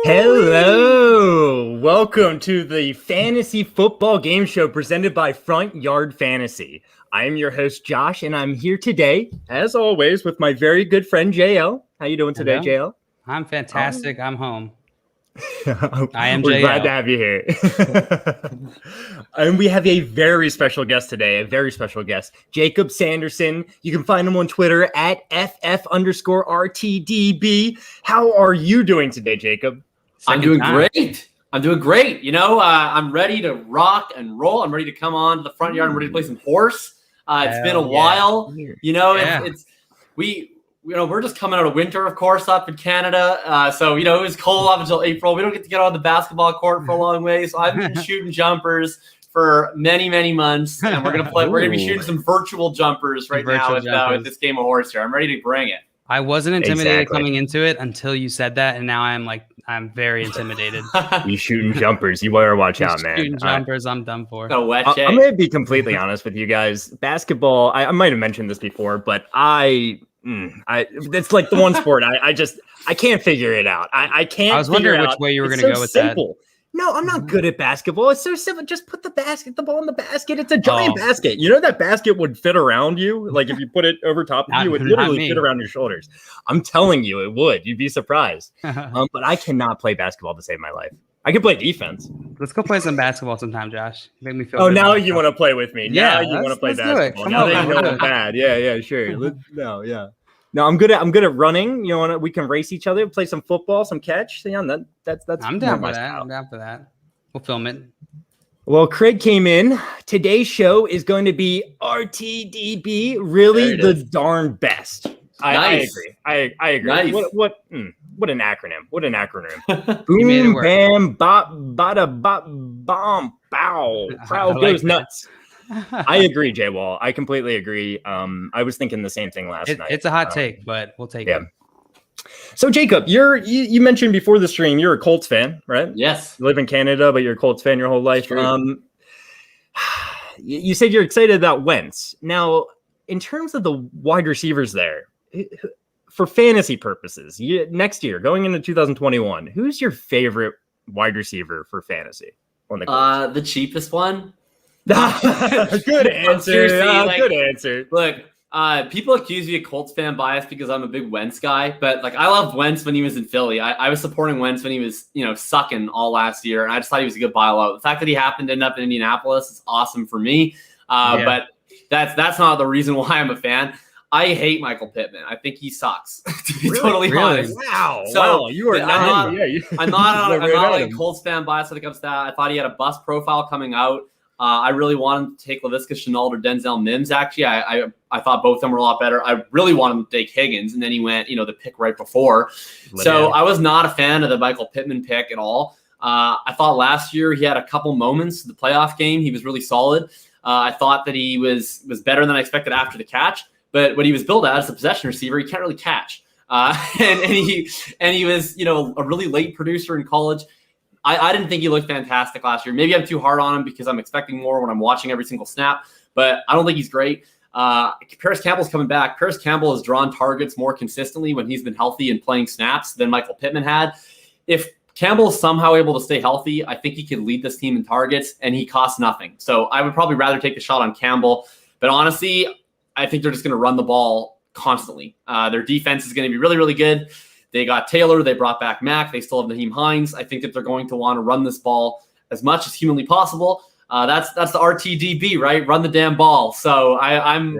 Hello! Welcome to the Fantasy Football Game Show presented by Front Yard Fantasy. I am your host, Josh, and I'm here today, as always, with my very good friend, JL. How you doing today, JL? I'm fantastic. I'm home. I am We're glad to have you here. And we have a very special guest today, Jacob Sanderson. You can find him on Twitter at FF_RTDB. How are you doing today, Jacob? I'm doing great. You know, I'm ready to rock and roll. I'm ready to come on to the front yard. I'm ready to play some horse. It's been a while. You know, we're just coming out of winter, of course, up in Canada. So, you know, it was cold up until April. We don't get to get on the basketball court for a long way. So I've been shooting jumpers for many, many months. And we're going to play. We're going to be shooting some virtual jumpers right now with this game of horse here. I'm ready to bring it. I wasn't intimidated coming into it until you said that. And now I'm very intimidated. You shooting jumpers. You better watch out, man. Shooting jumpers, I'm done for. I'm going to be completely honest with you guys. Basketball, I might have mentioned this before, but it's like the one sport I can't figure it out. I can't. I was wondering which way you were going to go with simple. That. No, I'm not good at basketball. It's so simple. Just put the ball in the basket. It's a giant basket. You know that basket would fit around you. Like if you put it over top of you, it would literally fit around your shoulders. I'm telling you, it would. You'd be surprised. But I cannot play basketball to save my life. I can play defense. Let's go play some basketball sometime, Josh. Make me feel. Oh, now you want to play with me? Yeah, now you want to play basketball? Now that you know I'm bad. Yeah, sure. No, I'm good at running. You know, we can race each other, play some football, some catch. So, yeah, that's. I'm down for that. I'm down for that. We'll film it. Well, Craig came in. Today's show is going to be RTDB. Really, the darn best. Nice. I agree. Nice. What an acronym. Boom, bam, bop, bada, bop, bomb, bow. Crowd goes nuts. I agree, Jay Wall. I completely agree. I was thinking the same thing last night. It's a hot take, but we'll take it. So, Jacob, you mentioned before the stream you're a Colts fan, right? Yes. You live in Canada, but you're a Colts fan your whole life. You said you're excited about Wentz. Now, in terms of the wide receivers there, for fantasy purposes, next year, going into 2021, who's your favorite wide receiver for fantasy on the Colts? The cheapest one. Good answer. Good answer. Look, people accuse me of Colts fan bias because I'm a big Wentz guy, but like I loved Wentz when he was in Philly. I was supporting Wentz when he was, sucking all last year, and I just thought he was a good buyout. The fact that he happened to end up in Indianapolis is awesome for me. But that's not the reason why I'm a fan. I hate Michael Pittman. I think he sucks. To be totally honest. Wow. So you are not. I'm not like a Colts fan bias when it comes to that. I thought he had a bust profile coming out. I really wanted to take Laviska Shenault or Denzel Mims. Actually, I thought both of them were a lot better. I really wanted him to take Higgins, and then he went, the pick right before. So I was not a fan of the Michael Pittman pick at all. I thought last year he had a couple moments. The playoff game, he was really solid. I thought that he was better than I expected after the catch. But what he was billed as a possession receiver, he can't really catch. And he was, a really late producer in college. I didn't think he looked fantastic last year. Maybe I'm too hard on him because I'm expecting more when I'm watching every single snap. But I don't think he's great. Paris Campbell's coming back. Paris Campbell has drawn targets more consistently when he's been healthy and playing snaps than Michael Pittman had. If Campbell is somehow able to stay healthy, I think he could lead this team in targets, and he costs nothing. So I would probably rather take the shot on Campbell. But honestly, I think they're just going to run the ball constantly. Their defense is going to be really, really good. They got Taylor. They brought back Mack. They still have Naheem Hines. I think that they're going to want to run this ball as much as humanly possible. That's the RTDB, right? Run the damn ball. So I'm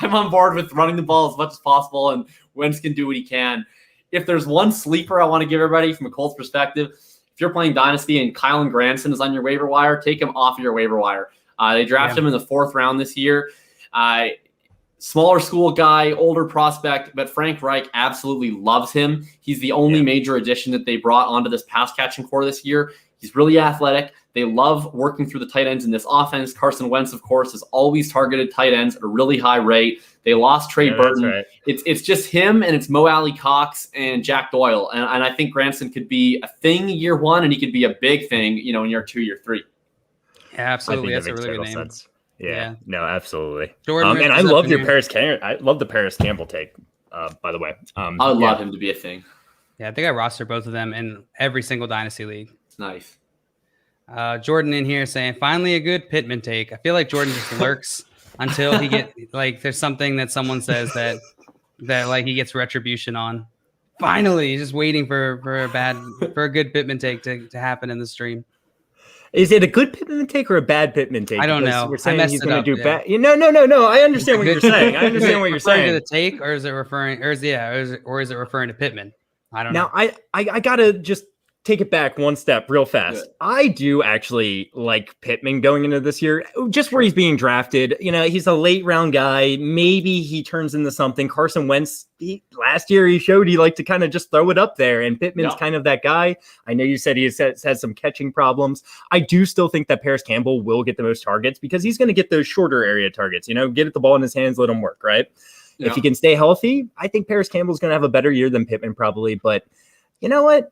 on board with running the ball as much as possible, and Wentz can do what he can. If there's one sleeper I want to give everybody from a Colts perspective, if you're playing Dynasty and Kylan Granson is on your waiver wire, take him off your waiver wire. They drafted him in the 4th round this year. Smaller school guy, older prospect, but Frank Reich absolutely loves him. He's the only major addition that they brought onto this pass catching core this year. He's really athletic. They love working through the tight ends in this offense. Carson Wentz, of course, has always targeted tight ends at a really high rate. They lost Trey Burton. Right. It's just him, and it's Mo Alley Cox and Jack Doyle. And I think Granson could be a thing year 1, and he could be a big thing, in year 2, year 3. Yeah, absolutely. That's a really good name. Sense. Yeah, no, absolutely. And I love your Paris Campbell. I love the Paris Campbell take. By the way, I would love him to be a thing. Yeah, I think I rostered both of them in every single dynasty league. Nice. Jordan in here saying, finally a good Pittman take. I feel like Jordan just lurks until he get like there's something that someone says that like he gets retribution on. Finally, he's just waiting for a good Pittman take to happen in the stream. Is it a good Pittman take or a bad Pittman take? I don't know. We're saying he's going to do bad. No. I understand what you're saying. I understand what you're saying. To the take, or is it referring to Pittman? I don't know. Now, I gotta just take it back one step real fast. Good. I do actually like Pittman going into this year, just where he's being drafted. He's a late round guy. Maybe he turns into something. Carson Wentz, last year he showed he liked to kind of just throw it up there, and Pittman's kind of that guy. I know you said he has some catching problems. I do still think that Paris Campbell will get the most targets because he's going to get those shorter area targets. Get the ball in his hands, let him work, right? Yeah. If he can stay healthy, I think Paris Campbell's going to have a better year than Pittman probably. But you know what?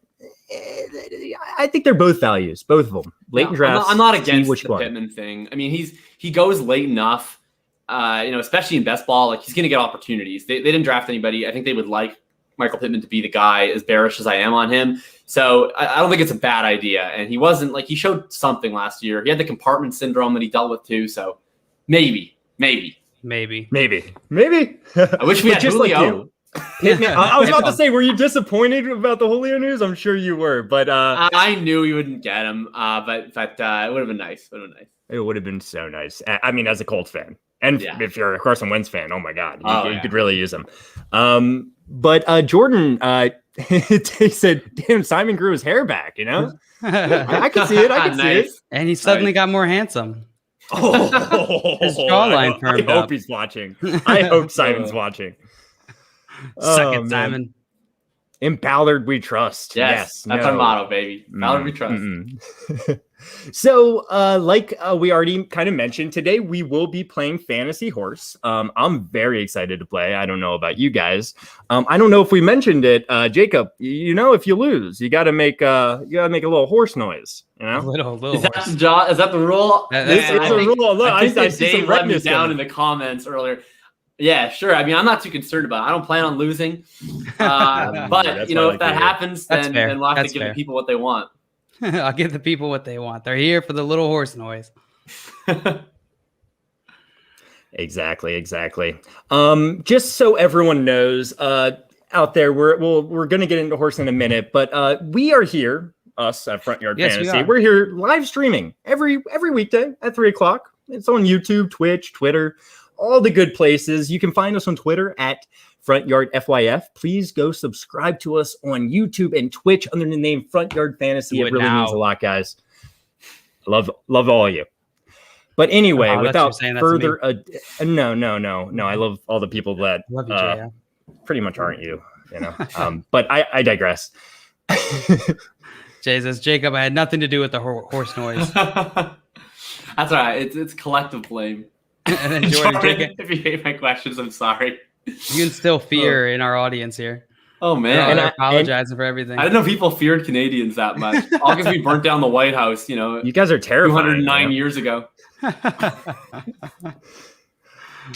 I think they're both values, both of them. Late in drafts. I'm not against the Pittman thing. I mean, he goes late enough, especially in best ball. Like, he's going to get opportunities. They didn't draft anybody. I think they would like Michael Pittman to be the guy, as bearish as I am on him. So I don't think it's a bad idea. And he wasn't he showed something last year. He had the compartment syndrome that he dealt with too. So maybe. Maybe. I wish we had just Julio. Pittman, I was about to say, were you disappointed about the Julio news? I'm sure you were, but I knew you wouldn't get him. But it would have been nice. It would have been so nice. I mean, as a Colts fan, and if you're a Carson Wentz fan, oh my God, you could really use him. But Jordan, he said, "Damn, Simon grew his hair back." I can see it. I can see it, and he suddenly got more handsome. His jawline firmed up. I hope he's watching. I hope Simon's watching. Suck it, Simon. In Ballard we trust. Yes. That's our motto, baby. Ballard we trust. So, we already kind of mentioned, today we will be playing Fantasy Horse. I'm very excited to play. I don't know about you guys. I don't know if we mentioned it, Jacob. If you lose, you got to make a little horse noise. Little is that the rule? It's a rule. Look, I see Dave let me down in the comments earlier. Yeah, sure. I mean, I'm not too concerned about it. I don't plan on losing. But if that happens, then we'll have to give the people what they want. I'll give the people what they want. They're here for the little horse noise. Exactly. Just so everyone knows, out there, we're going to get into horse in a minute, but we are here, us at Front Yard Fantasy. We're here live streaming every weekday at 3:00. It's on YouTube, Twitch, Twitter, all the good places. You can find us on Twitter at Front Yard FYF. Please go subscribe to us on YouTube and Twitch under the name Front Yard Fantasy. It really means a lot, guys. Love all of you. But anyway, without further ado, no. I love all the people that love you, pretty much aren't you, But I digress. Jay says, Jacob, I had nothing to do with the horse noise. That's all right. It's collective blame. And then Jordan, if you hate my questions, I'm sorry. You can still fear in our audience here. Oh man, and I apologizing for everying. I didn't know people feared Canadians that much. All because we burnt down the White House. You guys are terrifying. 209 years ago.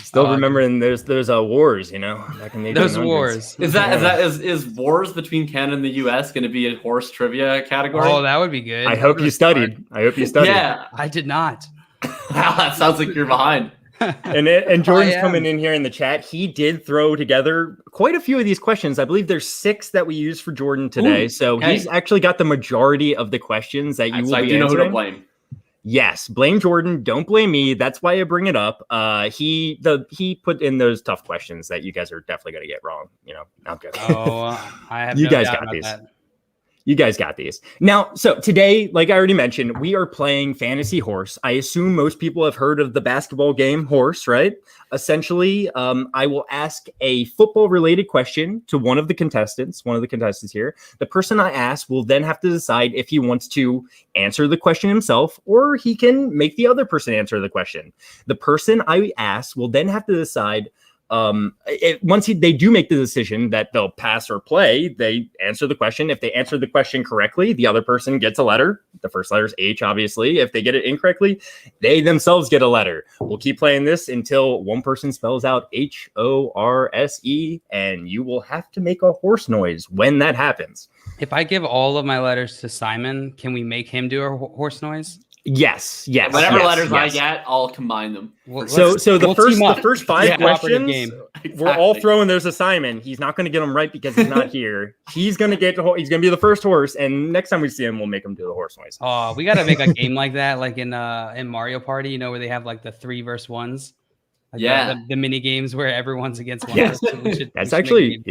Still remembering there's wars. Back in the those wars. Is wars between Canada and the U.S. going to be a horse trivia category? Oh, that would be good. I hope you studied. Yeah, I did not. Wow, that sounds like you're behind. And Jordan's coming in here in the chat. He did throw together quite a few of these questions. I believe there's 6 that we used for Jordan today. He's actually got the majority of the questions that you will be answering. I do know who to blame. Yes, blame Jordan. Don't blame me. That's why I bring it up. He put in those tough questions that you guys are definitely going to get wrong. I'm good. I have you guys got these. You guys got these. Now, so today, like I already mentioned, we are playing Fantasy Horse. I assume most people have heard of the basketball game Horse, right? Essentially, I will ask a football-related question to one of the contestants here. The person I ask will then have to decide if he wants to answer the question himself or he can make the other person answer the question. The person I ask will then have to decide once they do make the decision that they'll pass or play, they answer the question. If they answer the question correctly, the other person gets a letter. The first letter is H, obviously. If they get it incorrectly, they themselves get a letter. We'll keep playing this until one person spells out HORSE, and you will have to make a horse noise when that happens. If I give all of my letters to Simon, can we make him do a horse noise? Yes. Whatever letters I get, I'll combine them. So the first 5 questions, we're all throwing those to Simon. He's not going to get them right because he's not here. He's going to be the first horse, and next time we see him, we'll make him do the horse noise. Oh, we got to make a game like that, like in Mario Party, where they have like the 3 versus 1s. Like the mini games where everyone's against one. Yes. That's actually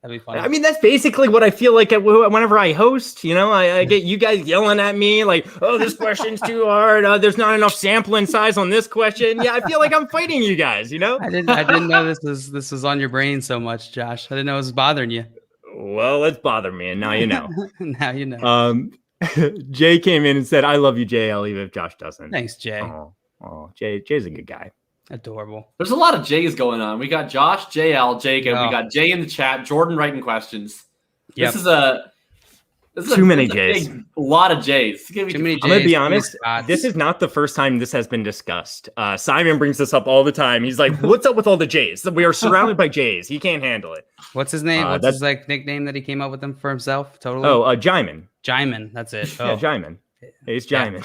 that'd be fun. I mean, that's basically what I feel like whenever I host. I get you guys yelling at me like, "Oh, this question's too hard. There's not enough sampling size on this question." Yeah, I feel like I'm fighting you guys. I didn't know this was on your brain so much, Josh. I didn't know it was bothering you. Well, it's bothering me, and now you know. Now you know. Jay came in and said, "I love you, Jay. I'll leave if Josh doesn't." Thanks, Jay. Oh, Jay's a good guy. Adorable. There's a lot of J's going on. We got Josh, JL, Jacob. We got Jay in the chat. Jordan writing questions. Yep. This is too many J's. A lot of J's. Too many J's. I'm gonna be honest. This is not the first time this has been discussed. Simon brings this up all the time. He's like, "What's up with all the J's? We are surrounded by J's. He can't handle it." What's his name? What's his nickname that he came up with him for himself? Totally. Jaimin. Jaimin. That's it. Yeah, Jaimin. He's Jaimin.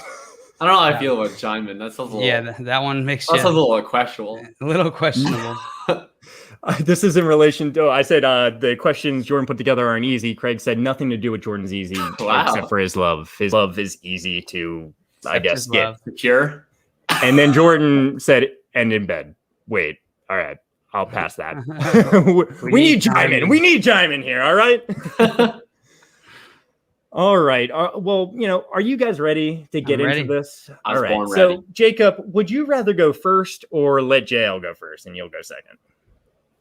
I don't know how I feel about Jaimin. That sounds a little. That one makes. That sounds a little questionable. A little questionable. This is in relation to. I said the questions Jordan put together aren't easy. Craig said nothing to do with Jordan's easy, except for his love. His love is easy to, I guess, get secure. And then Jordan said, "End in bed." Wait, all right, I'll pass that. we need Jaimin. We need Jaimin here. All right. All right. Well, are you guys ready to get into this? All right. Ready. So, Jacob, would you rather go first or let JL go first and you'll go second?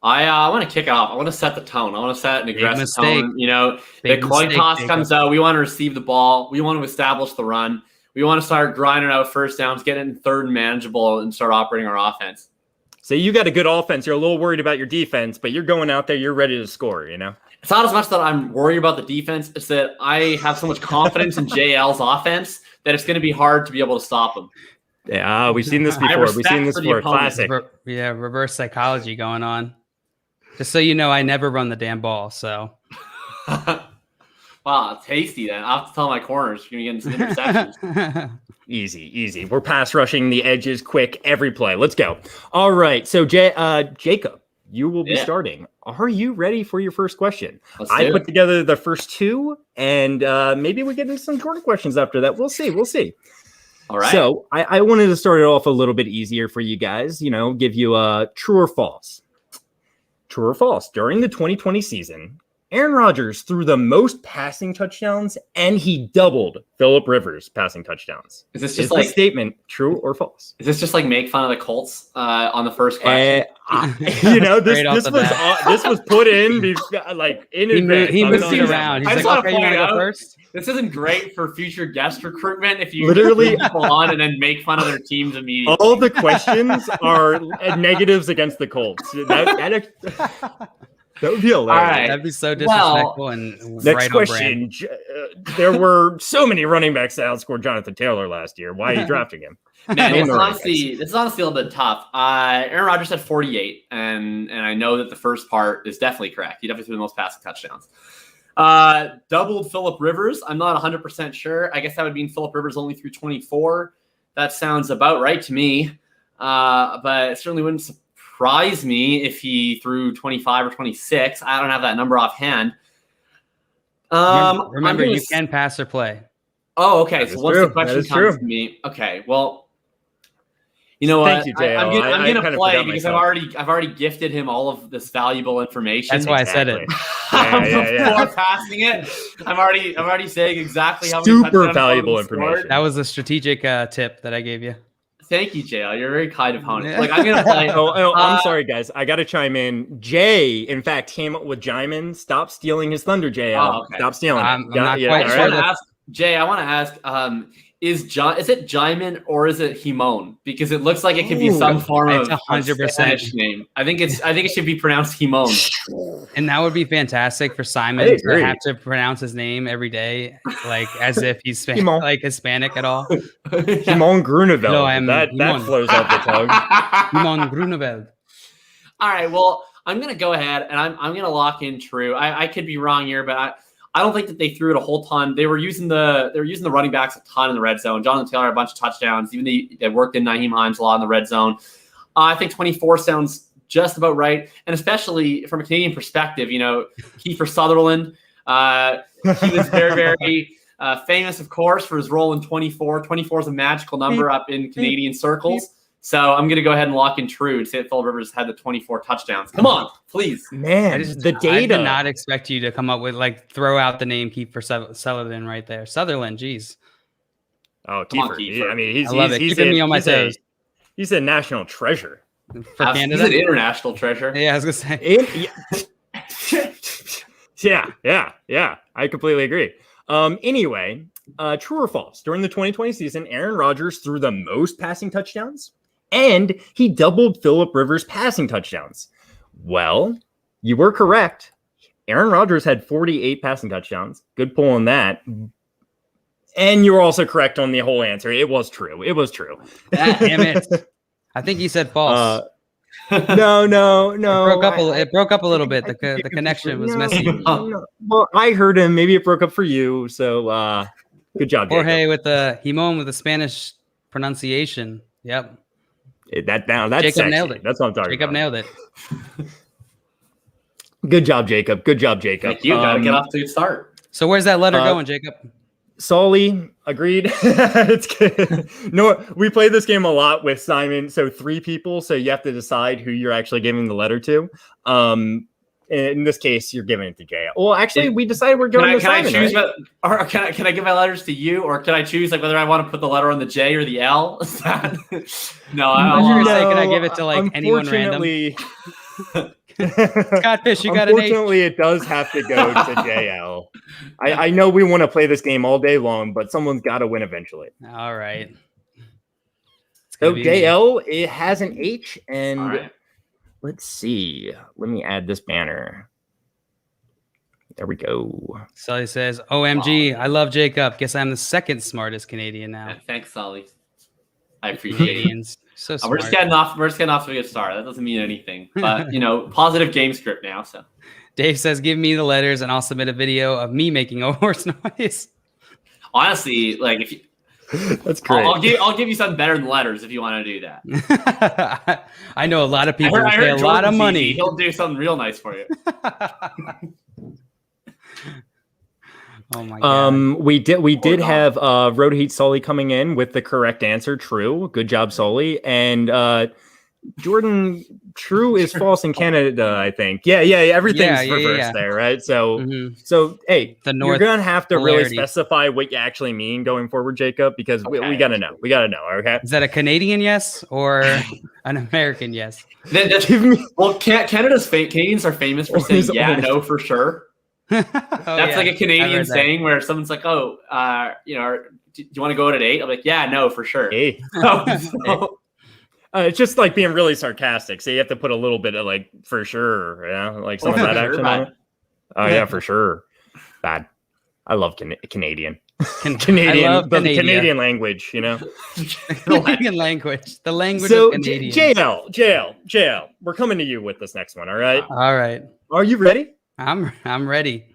I want to kick it off. I want to set the tone. I want to set an aggressive tone. The coin toss comes out. We want to receive the ball. We want to establish the run. We want to start grinding out first downs, get it in third and manageable, and start operating our offense. So you got a good offense. You're a little worried about your defense, but you're going out there. You're ready to score, It's not as much that I'm worried about the defense. It's that I have so much confidence in JL's offense that it's going to be hard to be able to stop him. Yeah, we've seen this before. We've seen this before. Classic. Reverse psychology going on. Just so you know, I never run the damn ball, so. Wow, tasty then. I'll have to tell my corners. You're going to get some interceptions. Easy. We're pass rushing the edges quick every play. Let's go. All right. So, Jacob, you will be starting. Are you ready for your first question? I put together the first 2, and maybe we get into some Jordan questions after that. We'll see. All right. So I wanted to start it off a little bit easier for you guys, give you a true or false. True or false? During the 2020 season, Aaron Rodgers threw the most passing touchdowns, and he doubled Phillip Rivers' passing touchdowns. Is this just like a statement, true or false? Is this just like make fun of the Colts on the first question? This was put in like in advance. He moved it around. He's like, okay, you want to go first? This isn't great for future guest recruitment if you literally people on and then make fun of their teams immediately. All the questions are negatives against the Colts. That would be hilarious. All right. That'd be so disrespectful and next right question. There were so many running backs that outscored Jonathan Taylor last year. Why are you drafting him? Man, this is honestly a little bit tough. Aaron Rodgers had 48, and I know that the first part is definitely correct. He definitely threw the most passing touchdowns. Doubled Phillip Rivers. I'm not 100% sure. I guess that would mean Phillip Rivers only threw 24. That sounds about right to me. But it certainly wouldn't surprise me if he threw 25 or 26. I don't have that number offhand. Remember, you can pass or play. Oh, okay. So once the question comes to me, okay. Well, you know what? Thank you, JL. I'm gonna play because I've already gifted him all of this valuable information. That's why I said it. Before passing it, I'm already saying exactly how many super valuable information. That was a strategic tip that I gave you. Thank you, JL. You're a very kind opponent. Like I'm gonna play. I'm sorry, guys. I gotta chime in. Jay, in fact, came up with Jaimin. Stop stealing his thunder, JL. Okay. Stop stealing. I'm not quite sure. Jay, I want to ask. is it Jaimin or is it Himon? Because it looks like it could be some form of 100% Spanish name. I think it should be pronounced Himon. And that would be fantastic for Simon to have to pronounce his name every day, like as if he's like Hispanic at all. Himon Grunewald. No, that flows off the tongue. Himon Grunewald. All right. Well, I'm gonna go ahead and I'm gonna lock in True. I could be wrong here, but I don't think that they threw it a whole ton. They were using the running backs a ton in the red zone. Jonathan Taylor had a bunch of touchdowns. Even they worked in Nyheim Hines a lot in the red zone. I think 24 sounds just about right, and especially from a Canadian perspective, Kiefer Sutherland. He was very, very famous, of course, for his role in 24. 24 is a magical number up in Canadian circles. So I'm going to go ahead and lock in True and say that Phillip Rivers had the 24 touchdowns. Come on, please. Man, the data. I did not expect you to come up with, throw out the name Kiefer Sutherland right there. Sutherland, geez. Oh, Kiefer. I mean, I love it. Keeping me on my toes. He's a national treasure. For Canada? He's an international treasure. Yeah, I was going to say. Yeah. I completely agree. Anyway, true or false? During the 2020 season, Aaron Rodgers threw the most passing touchdowns, and he doubled Phillip Rivers' passing touchdowns. Well, you were correct. Aaron Rodgers had 48 passing touchdowns. Good pull on that. And you were also correct on the whole answer. It was true. Damn it. I think you said false. No. It broke up a little bit. The connection was messy. No. Well, I heard him. Maybe it broke up for you. So good job, Jorge, Jacob. with the Himon with the Spanish pronunciation. Yep. That's Jacob sexy. nailed it. That's what I'm talking Jacob about. nailed it. Good job, Jacob. Thank you. Gotta get off to a good start. So where's that letter going, Jacob? Sully, agreed. It's good. No, we played this game a lot with Simon. So 3 people. So you have to decide who you're actually giving the letter to. In this case, you're giving it to Jay. Well, actually, we decided we're going to Simon. Can I choose or can I give my letters to you, or can I choose whether I want to put the letter on the J or the L? No, can I give it to anyone random? Scott Fish, you got an H. Unfortunately, it does have to go to JL. I know we want to play this game all day long, but someone's got to win eventually. All right. So JL, it has an H, and let's see. Let me add this banner. There we go. Sully says, OMG, I love Jacob. Guess I'm the second smartest Canadian now. Yeah, thanks, Sully. I appreciate it. So smart. We're just getting off to a good start. That doesn't mean anything, but positive game script now. So Dave says, give me the letters and I'll submit a video of me making a horse noise. Honestly, if you, that's great. I'll give you something better than letters if you want to do that. I know a lot of people pay a lot of money. He'll do something real nice for you. Oh my God. We did have Road Heat Sully coming in with the correct answer. True. Good job, Sully. And Jordan, true is false in Canada, I think. Yeah. Everything's reversed there, right? So so hey, you're gonna have to really specify what you actually mean going forward, Jacob, because we gotta know. Okay. Is that a Canadian yes or an American yes? Canadians are famous for saying no for sure. That's like a Canadian saying where someone's like, do you want to go out at 8? I'm like, yeah, no, for sure. Hey. It's just being really sarcastic. So you have to put a little bit of for sure, some of that action on it. Oh yeah, for sure. Bad. I love Canadian. Canadian language, Canadian language. The language of Canadians. JL. We're coming to you with this next one, all right? All right. Are you ready? I'm ready.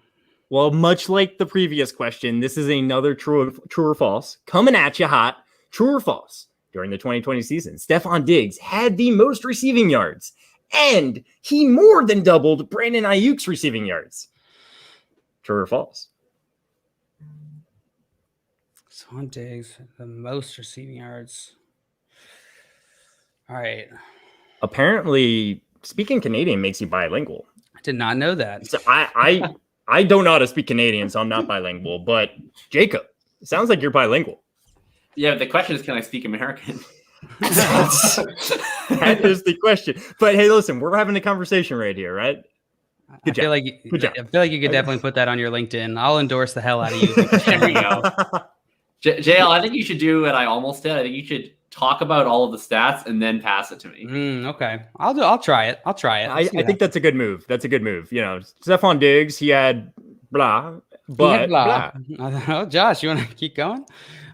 Well, much like the previous question, this is another true or false. Coming at you hot. True or false? During the 2020 season, Stephon Diggs had the most receiving yards, and he more than doubled Brandon Aiyuk's receiving yards. True or false? Stephon Diggs, the most receiving yards. All right. Apparently, speaking Canadian makes you bilingual. I did not know that. So I don't know how to speak Canadian, so I'm not bilingual. But Jacob, it sounds like you're bilingual. Yeah, the question is, can I speak American? That is the question. But hey, listen, we're having a conversation right here, right? I feel like you could definitely put that on your LinkedIn. I'll endorse the hell out of you. There we go. JL, I think you should do what I almost did. I think you should talk about all of the stats and then pass it to me. Okay. I'll try it. I think that's a good move. Stephon Diggs, he had blah, but blah. Oh, Josh, you want to keep going?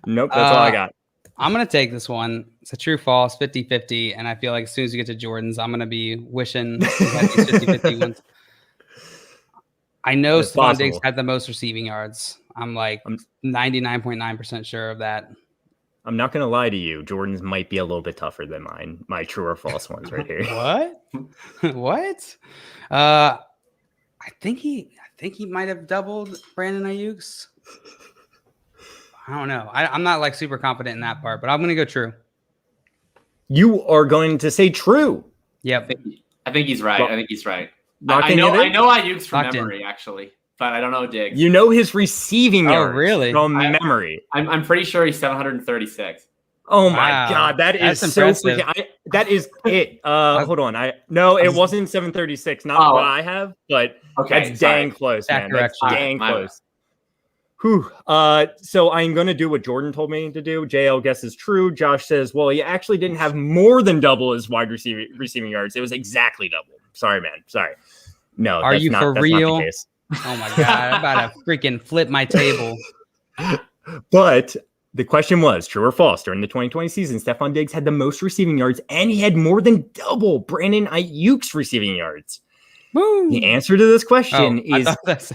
Nope, that's all I got. I'm going to take this one. It's a true false 50-50. And I feel like as soon as you get to Jordan's, I'm going to be wishing these 50-50 ones. I know Stephon Diggs had the most receiving yards. I'm 99.9% sure of that. I'm not going to lie to you. Jordan's might be a little bit tougher than mine. My true or false ones right here. What? I think he might have doubled Brandon Aiyuk's. I don't know. I'm not super confident in that part, but I'm going to go true. You are going to say true. Yep. I think he's right. I know Aiyuk's from memory, actually, but I don't know Diggs. You know his receiving yards from memory. I'm pretty sure he's 736. Oh my God, that's so freaking. That is it. Hold on. It wasn't 736. Not what I have, but that's dang close, man. That's dang close. Whew. So I'm going to do what Jordan told me to do. JL guesses true. Josh says, well, he actually didn't have more than double his wide receiving yards. It was exactly double. Sorry, man. Sorry. No, are you for real? Not the case. Oh my God. I'm about to freaking flip my table. But the question was true or false. During the 2020 season, Stephon Diggs had the most receiving yards and he had more than double Brandon Aiyuk's receiving yards. Woo. The answer to this question is I thought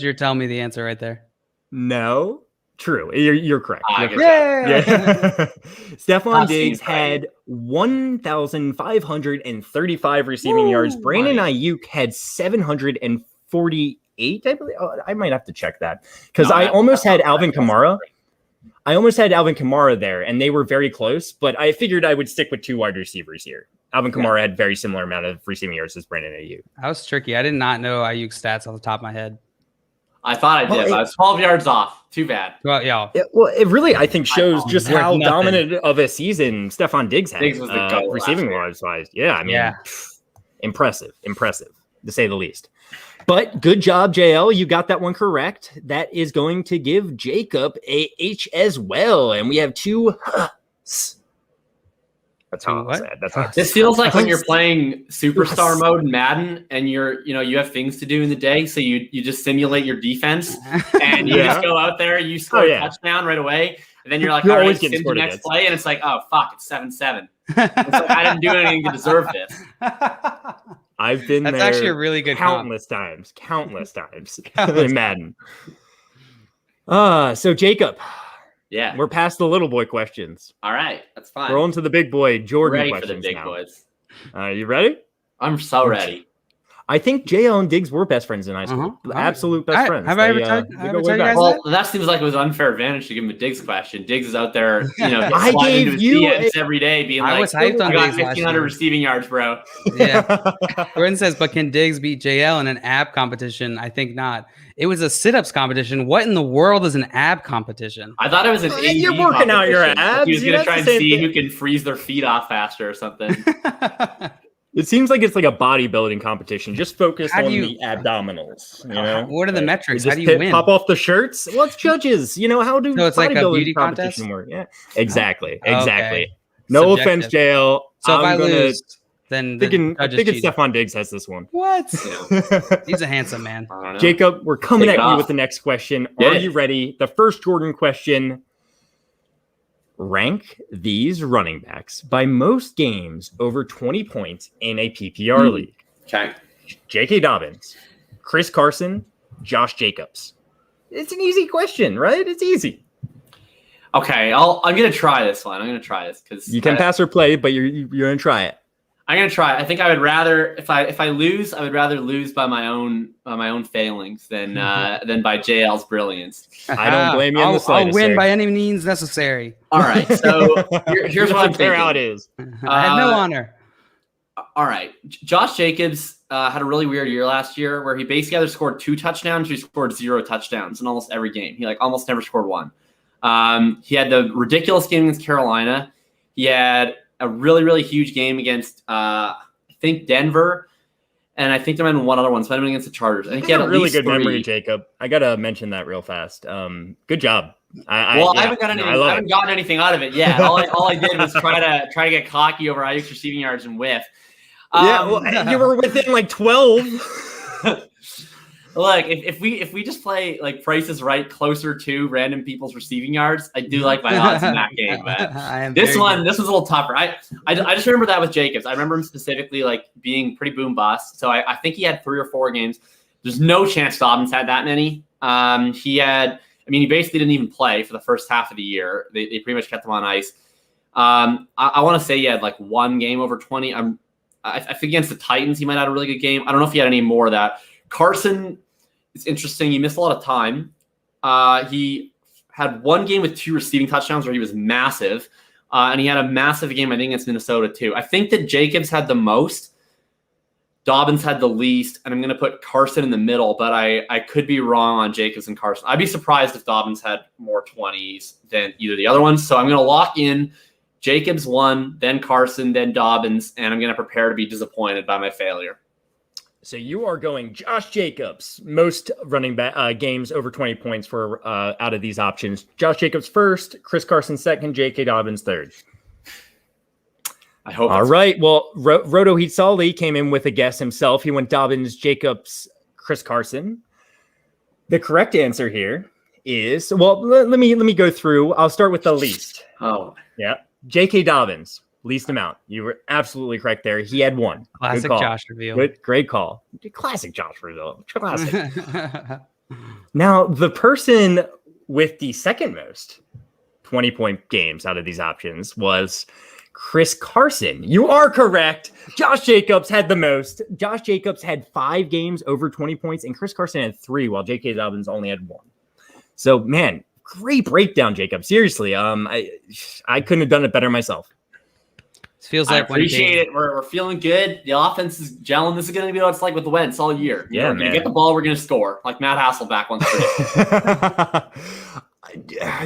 you were telling me the answer right there. No. True. You're correct. Yeah. Stephon Diggs had 1,535 receiving yards. Brandon Aiyuk had 748, I believe. Oh, I might have to check that because I almost had Alvin Kamara. I almost had Alvin Kamara there, and they were very close, but I figured I would stick with two wide receivers here. Alvin Kamara had very similar amount of receiving yards as Brandon Aiyuk. That was tricky. I did not know Aiyuk's stats off the top of my head. I thought I did. I was 12 yards off. Too bad. Well, yeah. It really, I think, shows just how dominant of a season Stephon Diggs had. Diggs was the goal receiving wise. Yeah, I mean, impressive, to say the least. But good job, JL. You got that one correct. That is going to give Jacob a H as well. And we have two H's. That's how I said. This feels like when you're playing superstar mode in Madden and you have things to do in the day. So you just simulate your defense and you just go out there, you score a touchdown right away. And then you're like, all right, sim the next play. And it's like, oh, fuck, it's 7-7. It's like, I didn't do anything to deserve this. I've been That's there actually a really good countless times in Madden. So Jacob. Yeah. We're past the little boy questions. All right. That's fine. We're on to the big boy Jordan questions for the big boys. You ready? I'm so ready. I think JL and Diggs were best friends in high school. Absolute best friends. Have I ever told you guys that? That seems like it was an unfair advantage to give him a Diggs question. Diggs is out there, I gave you DMs every day being I like, was hyped on I got Diggs 1,500 receiving yards, bro. Yeah. Jordan says, but can Diggs beat JL in an ab competition? I think not. It was a sit-ups competition. What in the world is an ab competition? I thought it was an AB You're working out your abs. Like he was going to try and see who can freeze their feet off faster or something. It seems like it's like a bodybuilding competition, just focused on the abdominals. You know, what are the metrics? How do you win? Pop off the shirts? Well, it's judges. How do so it's like a beauty contest work? Yeah, exactly. No offense, JL. So if I lose, then I think Stephon Diggs has this one. What? He's a handsome man. Jacob, we're coming at you with the next question. Are you ready? The first Jordan question. Rank these running backs by most games over 20 points in a PPR league. Okay. J.K. Dobbins, Chris Carson, Josh Jacobs. It's an easy question, right? It's easy. Okay, I'm going to try this one. I'm going to try this because you can pass or play, but you're going to try it. I'm gonna try. I think I would rather if I lose, I would rather lose by my own failings than by JL's brilliance. I don't blame you in the slightest. I'll win by any means necessary. All right. So here's what I'm thinking. How it is. I have no honor. All right. Josh Jacobs had a really weird year last year where he basically either scored 2 touchdowns or he scored 0 touchdowns in almost every game. He almost never scored one. He had the ridiculous game against Carolina. He had a really, really huge game against, I think, Denver. And I think there might have been one other one. So might have been against the Chargers. I think he had a really good 3. memory, Jacob. I gotta mention that real fast. Good job. I haven't gotten anything out of it yet. All I did was try to get cocky over Aiyuk's receiving yards and whiff. You were within like 12. Look, if we just play like Price is Right closer to random people's receiving yards, I do like my odds in that game. But this was a little tougher. I just remember that with Jacobs. I remember him specifically like being pretty boom bust. So I think he had 3 or 4 games. There's no chance Dobbins had that many. He basically didn't even play for the first half of the year. They pretty much kept him on ice. I want to say he had like 1 game over 20. I think against the Titans he might have had a really good game. I don't know if he had any more of that. Carson, it's interesting. He missed a lot of time. He had 1 game with 2 receiving touchdowns where he was massive. And he had a massive game, I think, against Minnesota too. I think that Jacobs had the most. Dobbins had the least. And I'm going to put Carson in the middle, but I could be wrong on Jacobs and Carson. I'd be surprised if Dobbins had more 20s than either of the other ones. So I'm going to lock in Jacobs 1, then Carson, then Dobbins, and I'm going to prepare to be disappointed by my failure. So you are going Josh Jacobs, most running back games over 20 points for out of these options. Josh Jacobs first, Chris Carson second, J.K. Dobbins third. I hope. All right. Well, Roto Heatsali came in with a guess himself. He went Dobbins, Jacobs, Chris Carson. The correct answer here is, well, let me go through. I'll start with the least. Oh, yeah. J.K. Dobbins. Least amount. You were absolutely correct there. He had 1. Classic Josh reveal. Great call. Classic Josh reveal. Classic. Now, the person with the second most 20-point games out of these options was Chris Carson. You are correct. Josh Jacobs had the most. Josh Jacobs had 5 games over 20 points, and Chris Carson had 3, while J.K. Dobbins only had 1. So, man, great breakdown, Jacob. Seriously, I couldn't have done it better myself. Feels like I appreciate it. We're feeling good. The offense is gelling. This is going to be what it's like with Wentz all year. Yeah, we're going to get the ball. We're going to score like Matt Hasselbeck once.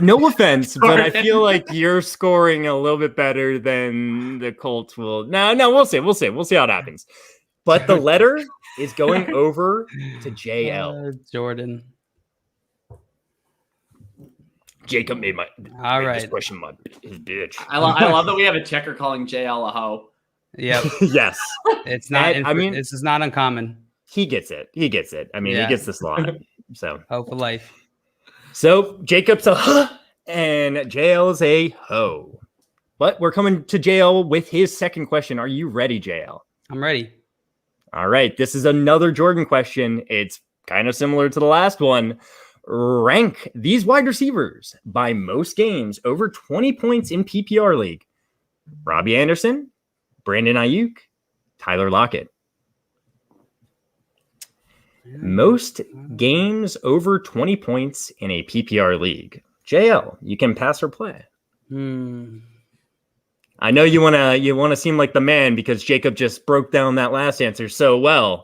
No offense, but I feel like you're scoring a little bit better than the Colts will. No, we'll see. We'll see how it happens. But the letter is going over to JL. Jordan. Jacob made this question his bitch. I love that we have a checker calling JL a hoe. Yep. Yes. It's not. This is not uncommon. He gets it. He gets the slot. So hope for life. So Jacob's a huh and JL is a ho. But we're coming to JL with his second question. Are you ready, JL? I'm ready. All right. This is another Jordan question. It's kind of similar to the last one. Rank these wide receivers by most games over 20 points in PPR league. Robby Anderson, Brandon Aiyuk, Tyler Lockett. Most games over 20 points in a PPR league. JL, you can pass or play. I know you wanna seem like the man because Jacob just broke down that last answer so well.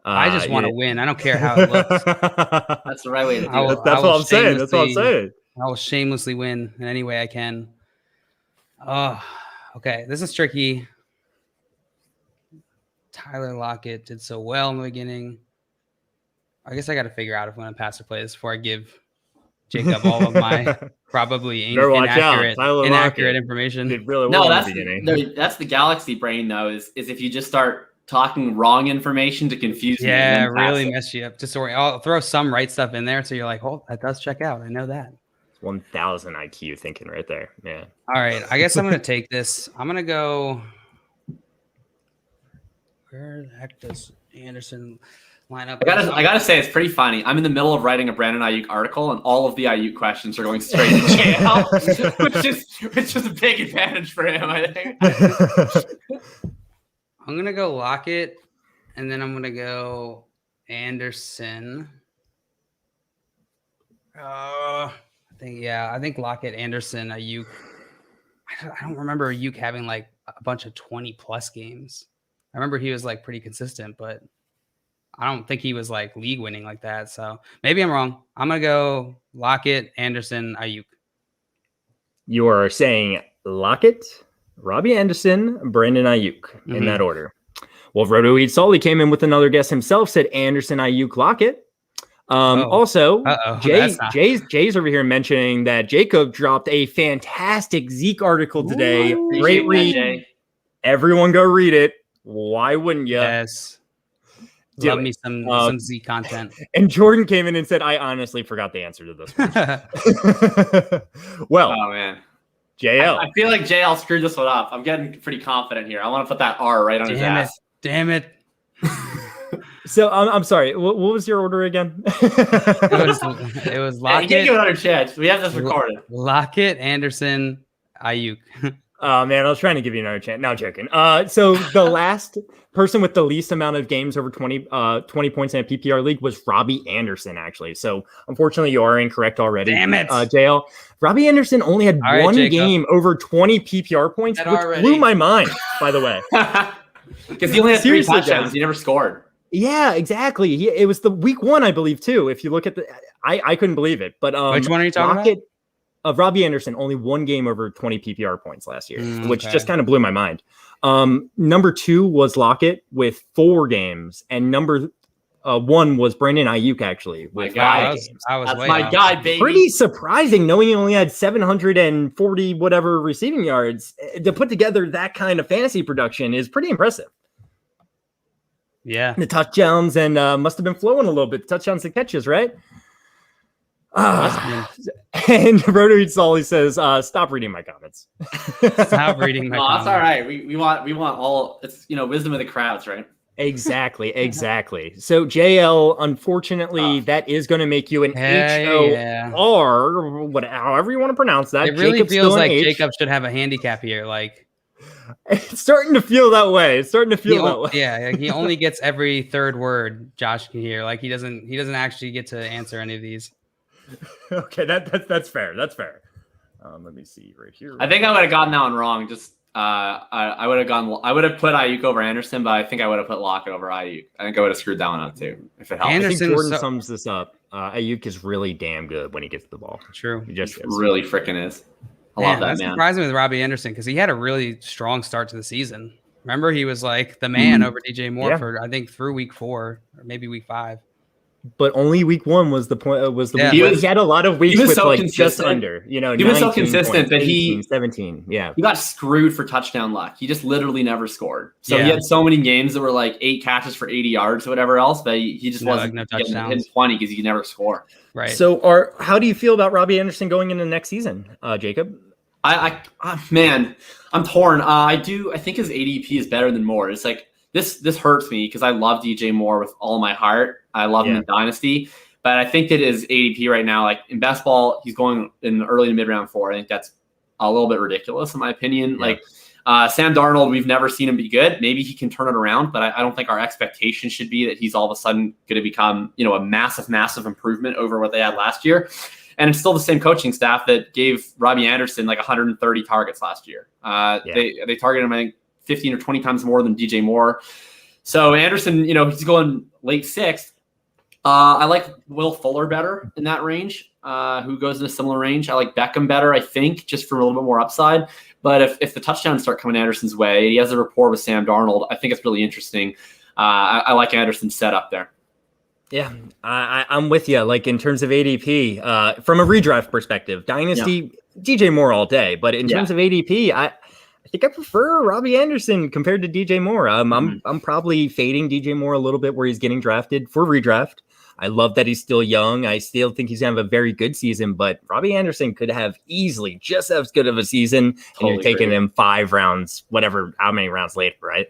I just want to win. I don't care how it looks. That's the right way to do it. That's what I'm saying. I will shamelessly win in any way I can. Oh, okay. This is tricky. Tyler Lockett did so well in the beginning. I guess I got to figure out if I'm going to pass or play this before I give Jacob all of my probably inaccurate information. Did really well in the beginning. That's the galaxy brain, though, is if you just start talking wrong information to confuse you. Yeah, really mess you up. Just I'll throw some right stuff in there so you're like, oh, that does check out. I know that. 1,000 IQ thinking right there. Yeah. All right. I guess I'm going to take this. I'm going to go. Where the heck does Anderson line up? I gotta say, it's pretty funny. I'm in the middle of writing a Brandon Aiyuk article, and all of the Aiyuk questions are going straight to JL, which is a big advantage for him, I think. I'm going to go Lockett, and then I'm going to go Anderson. I think Lockett, Anderson, Aiyuk. I don't remember Aiyuk having like a bunch of 20-plus games. I remember he was like pretty consistent, but I don't think he was like league winning like that. So maybe I'm wrong. I'm going to go Lockett, Anderson, Aiyuk. You are saying Lockett, Robby Anderson, Brandon Aiyuk in that order. Well, Roto Eat Sully came in with another guess himself, said Anderson, Aiyuk, Lockett. Also, Jay's over here mentioning that Jacob dropped a fantastic Zeke article today. Ooh, great read. Jay. Everyone go read it. Why wouldn't you? Yes. Love me some Zeke content. And Jordan came in and said, I honestly forgot the answer to this one. Well, oh man. JL. I feel like JL screwed this one up. I'm getting pretty confident here. I want to put that R right on his ass. Damn it. So I'm sorry. What was your order again? It was Lockett. You can't give another chance. We have this recorded. Lockett, Anderson, Aiyuk. Oh man, I was trying to give you another chance. Now joking. So the last person with the least amount of games over 20 points in a PPR league was Robby Anderson, actually. So unfortunately, you are incorrect already. Damn it, JL. Robby Anderson only had one game over 20 PPR points, which blew my mind, by the way. Because he only had 3 touchdowns. He never scored. Yeah, exactly. It was the week 1, I believe, too. If you look at I couldn't believe it. But which one are you talking about? Robby Anderson, only one game over 20 PPR points last year, which just kind of blew my mind. Number 2 was Lockett with 4 games, and number 1 was Brandon Aiyuk, actually, with 5 games. That's my guy, baby. Pretty surprising, knowing he only had 740 whatever receiving yards. To put together that kind of fantasy production is pretty impressive. Yeah, the touchdowns and must have been flowing a little bit. Touchdowns and catches, right? And Roto Eats Sully says, "Stop reading my comments." Stop reading my comments. That's all right. We want all. It's wisdom of the crowds, right? Exactly. So JL, unfortunately, that is going to make you an HOR, however you want to pronounce that. It really feels like Jacob should have a handicap here, like. It's starting to feel that way. Yeah, he only gets every third word Josh can hear. Like he doesn't actually get to answer any of these. Okay, that's fair. That's fair. Let me see right here. I think I would have gotten that one wrong. Just I would have put Aiyuk over Anderson, but I think I would have put Lockett over Aiyuk. I think I would have screwed that one up too if it helped. I think Jordan sums this up. Aiyuk is really damn good when he gets the ball. True. He just really freaking is. I love that, man. Surprised me with Robby Anderson because he had a really strong start to the season. Remember, he was like the man over DJ Moore for I think through week 4 or maybe week 5. But only week 1 was the point. Week he had a lot of weeks with like just under. He was so consistent that 17. Yeah, he got screwed for touchdown luck. He just literally never scored. So he had so many games that were like 8 catches for 80 yards or whatever else, but he just wasn't hitting 20 because he could never score. Right. So, how do you feel about Robby Anderson going into next season, Jacob? Man, I'm torn. I think his ADP is better than Moore. It's like this hurts me because I love DJ Moore with all my heart. I love him in Dynasty, but I think that his ADP right now, like in best ball, he's going in the early to mid round 4. I think that's a little bit ridiculous in my opinion. Yeah. Like Sam Darnold, we've never seen him be good. Maybe he can turn it around, but I don't think our expectation should be that he's all of a sudden going to become, a massive improvement over what they had last year. And it's still the same coaching staff that gave Robby Anderson like 130 targets last year. They targeted him, I think, 15 or 20 times more than DJ Moore. So Anderson, he's going late 6th. I like Will Fuller better in that range, who goes in a similar range. I like Beckham better, I think, just for a little bit more upside. But if the touchdowns start coming Anderson's way, he has a rapport with Sam Darnold. I think it's really interesting. I like Anderson's setup there. Yeah, I'm with you. Like in terms of ADP, from a redraft perspective, Dynasty, DJ Moore all day. But in terms of ADP, I think I prefer Robby Anderson compared to DJ Moore. I'm probably fading DJ Moore a little bit where he's getting drafted for redraft. I love that he's still young. I still think he's going to have a very good season, but Robby Anderson could have easily just as good of a season, and you're taking him 5 rounds, how many rounds later, right?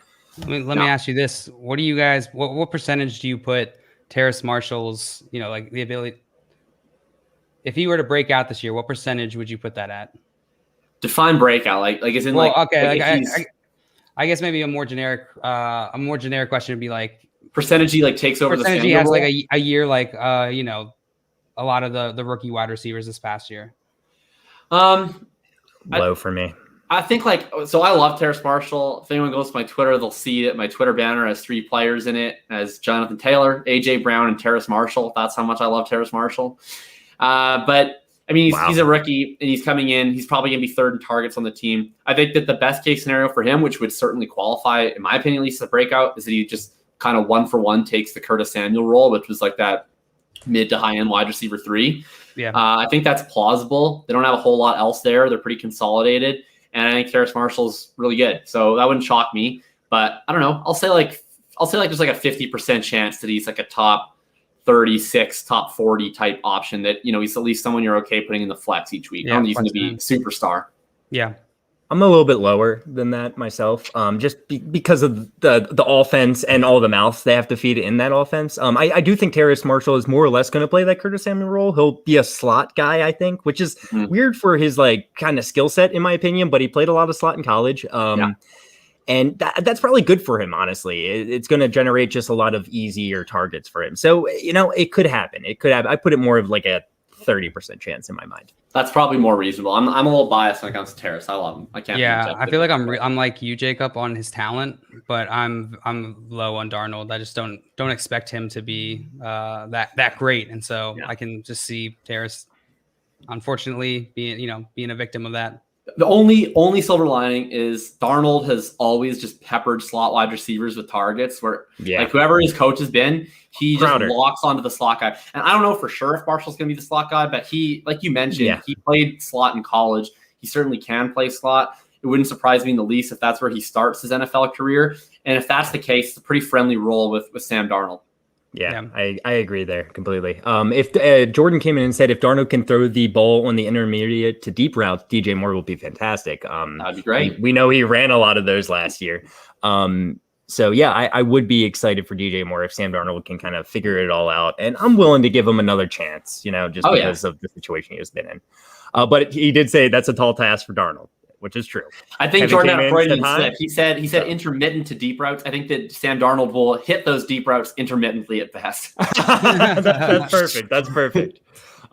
Let me ask you this. What do you guys, what percentage do you put Terrace Marshall's, like the ability, if he were to break out this year, what percentage would you put that at? Define breakout, like is in okay. I guess maybe a more generic question would be like percentage he like takes over percentage he has like a year like a lot of the rookie wide receivers this past year. Low for me. I think I love Terrace Marshall. If anyone goes to my Twitter, they'll see it. My Twitter banner has 3 players in it, as Jonathan Taylor, AJ Brown, and Terrace Marshall. That's how much I love Terrace Marshall. But I mean, he's a rookie and he's coming in. He's probably going to be third in targets on the team. I think that the best case scenario for him, which would certainly qualify, in my opinion, at least the breakout, is that he just kind of 1-for-1 takes the Curtis Samuel role, which was like that mid to high end wide receiver 3. Yeah, I think that's plausible. They don't have a whole lot else there. They're pretty consolidated, and I think Terrace Marshall's really good. So that wouldn't shock me. But I don't know. I'll say like there's like a 50% chance that he's like a top 36, top 40 type option. That he's at least someone you're okay putting in the flex each week. I don't think he's going to be superstar. Yeah. I'm a little bit lower than that myself, just because of the offense and all the mouths they have to feed in that offense. I do think Terrace Marshall is more or less going to play that Curtis Samuel role. He'll be a slot guy, I think, which is weird for his like kind of skill set, in my opinion. But he played a lot of slot in college, and that's probably good for him. Honestly, it's going to generate just a lot of easier targets for him. So it could happen. It could happen. I put it more of like a 30% chance in my mind. That's probably more reasonable. I'm a little biased when it comes to Terrace. I love him. I can't. Yeah, I feel like I'm like you, Jacob, on his talent, but I'm low on Darnold. I just don't expect him to be that great, and so I can just see Terrace, unfortunately, being a victim of that. The only silver lining is Darnold has always just peppered slot wide receivers with targets where like whoever his coach has been, he just locks onto the slot guy. And I don't know for sure if Marshall's going to be the slot guy, but he, like you mentioned, he played slot in college. He certainly can play slot. It wouldn't surprise me in the least if that's where he starts his NFL career. And if that's the case, it's a pretty friendly role with Sam Darnold. Yeah, I agree there completely. If Jordan came in and said if Darnold can throw the ball on the intermediate to deep routes, DJ Moore will be fantastic. That'd be great. We know he ran a lot of those last year. So yeah, I would be excited for DJ Moore if Sam Darnold can kind of figure it all out. And I'm willing to give him another chance, just because of the situation he has been in. But he did say that's a tall task for Darnold, which is true. I think Jordan had a Freudian slip. He said intermittent to deep routes. I think that Sam Darnold will hit those deep routes intermittently at best. That's perfect. That's perfect.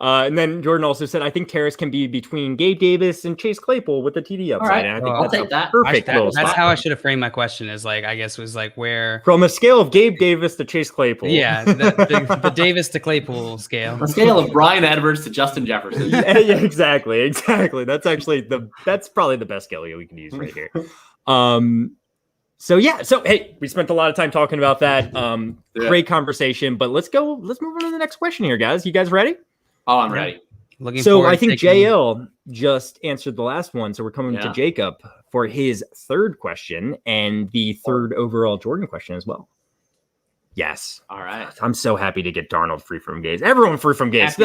And then Jordan also said, I think Terrace can be between Gabe Davis and Chase Claypool with the TD upside. Right. And I think I'll take that. Perfect. That's how I should have framed my question. Is like, I guess was like where from a scale of Gabe Davis to Chase Claypool. Yeah, the Davis to Claypool scale. A scale of Brian Edwards to Justin Jefferson. yeah, exactly. That's actually that's probably the best scale we can use right here. So hey, we spent a lot of time talking about that. Great conversation, but let's move on to the next question here, guys. You guys ready? Oh, I'm ready. So I think JL just answered the last one. So we're coming to Jacob for his third question and the third overall Jordan question as well. Yes. All right. I'm so happy to get Darnold free from Gase. Everyone free from Gase.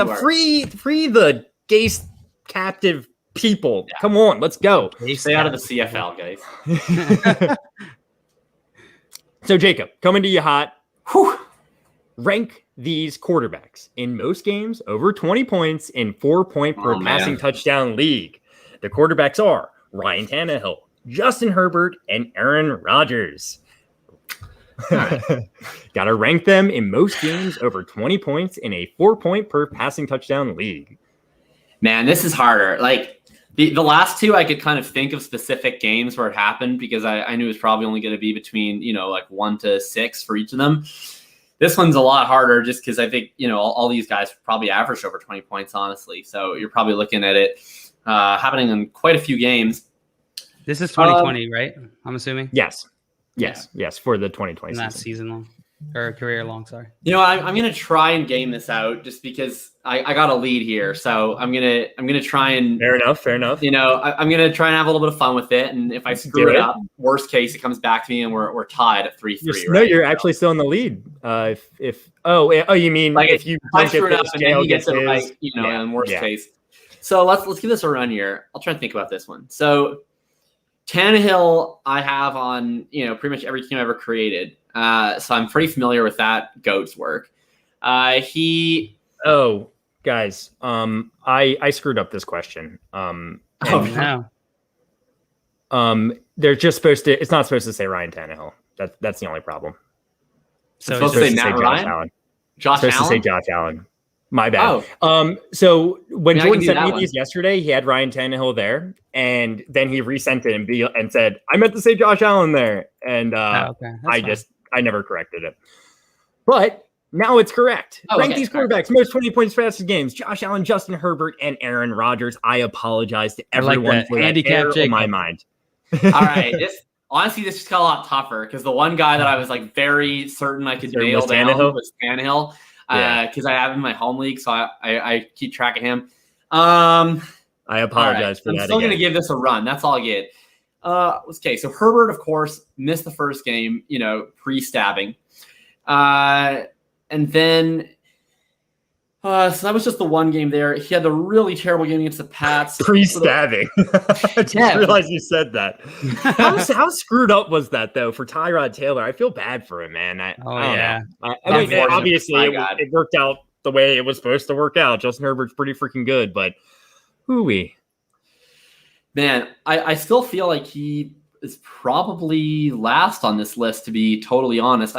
Free the Gase captive people. Yeah. Come on, let's go. Stay out of the CFL, guys. So Jacob, coming to you hot. Rank these quarterbacks in most games over 20 points in 4-point per passing touchdown league. The quarterbacks are Ryan Tannehill, Justin Herbert, and Aaron Rodgers. Got to rank them in most games over 20 points in a 4-point per passing touchdown league. Man, this is harder. Like the last two, I could kind of think of specific games where it happened because I knew it was probably only going to be between, like 1 to 6 for each of them. This one's a lot harder just because I think, all these guys probably averaged over 20 points, honestly. So you're probably looking at it happening in quite a few games. This is 2020, right? I'm assuming? Yes, for the 2020 season. Not season long. Or career long, sorry. I'm gonna try and game this out just because I got a lead here, so I'm gonna try and fair enough. I'm gonna try and have a little bit of fun with it, and if I screw it up, worst case, it comes back to me and we're tied at 3-3. No, you're actually still in the lead. If you mean like if you I screw it up and then he gets it right, in worst case. So let's give this a run here. I'll try and think about this one. So Tannehill, I have on pretty much every team I ever created. So I'm pretty familiar with that GOAT's work. Guys, I screwed up this question. They're just supposed to. It's not supposed to say Ryan Tannehill. That's the only problem. So it's supposed to say Matt Ryan. Josh Allen. To say Josh Allen. My bad. So when Jordan sent me these yesterday, he had Ryan Tannehill there, and then he resent it and said, "I meant to say Josh Allen there," and I never corrected it. But Now it's correct. Oh, Rank okay. these quarterbacks. Most 20 points fastest games. Josh Allen, Justin Herbert, and Aaron Rodgers. I apologize to everyone for that error in my mind. All right. Honestly, this just got a lot tougher because the one guy that I was like very certain I could nail down was Tannehill because I have him in my home league, so I keep track of him. I apologize for that. I'm still going to give this a run. That's all I get. Okay, so Herbert, of course, missed the first game, pre-stabbing. And then, so that was just the one game there. He had the really terrible game against the Pats. Pre-stabbing. I just realized you said that. How screwed up was that, though, for Tyrod Taylor? I feel bad for him, man. I don't know. Obviously, it worked out the way it was supposed to work out. Justin Herbert's pretty freaking good, but hooey. Man, I still feel like he is probably last on this list, to be totally honest.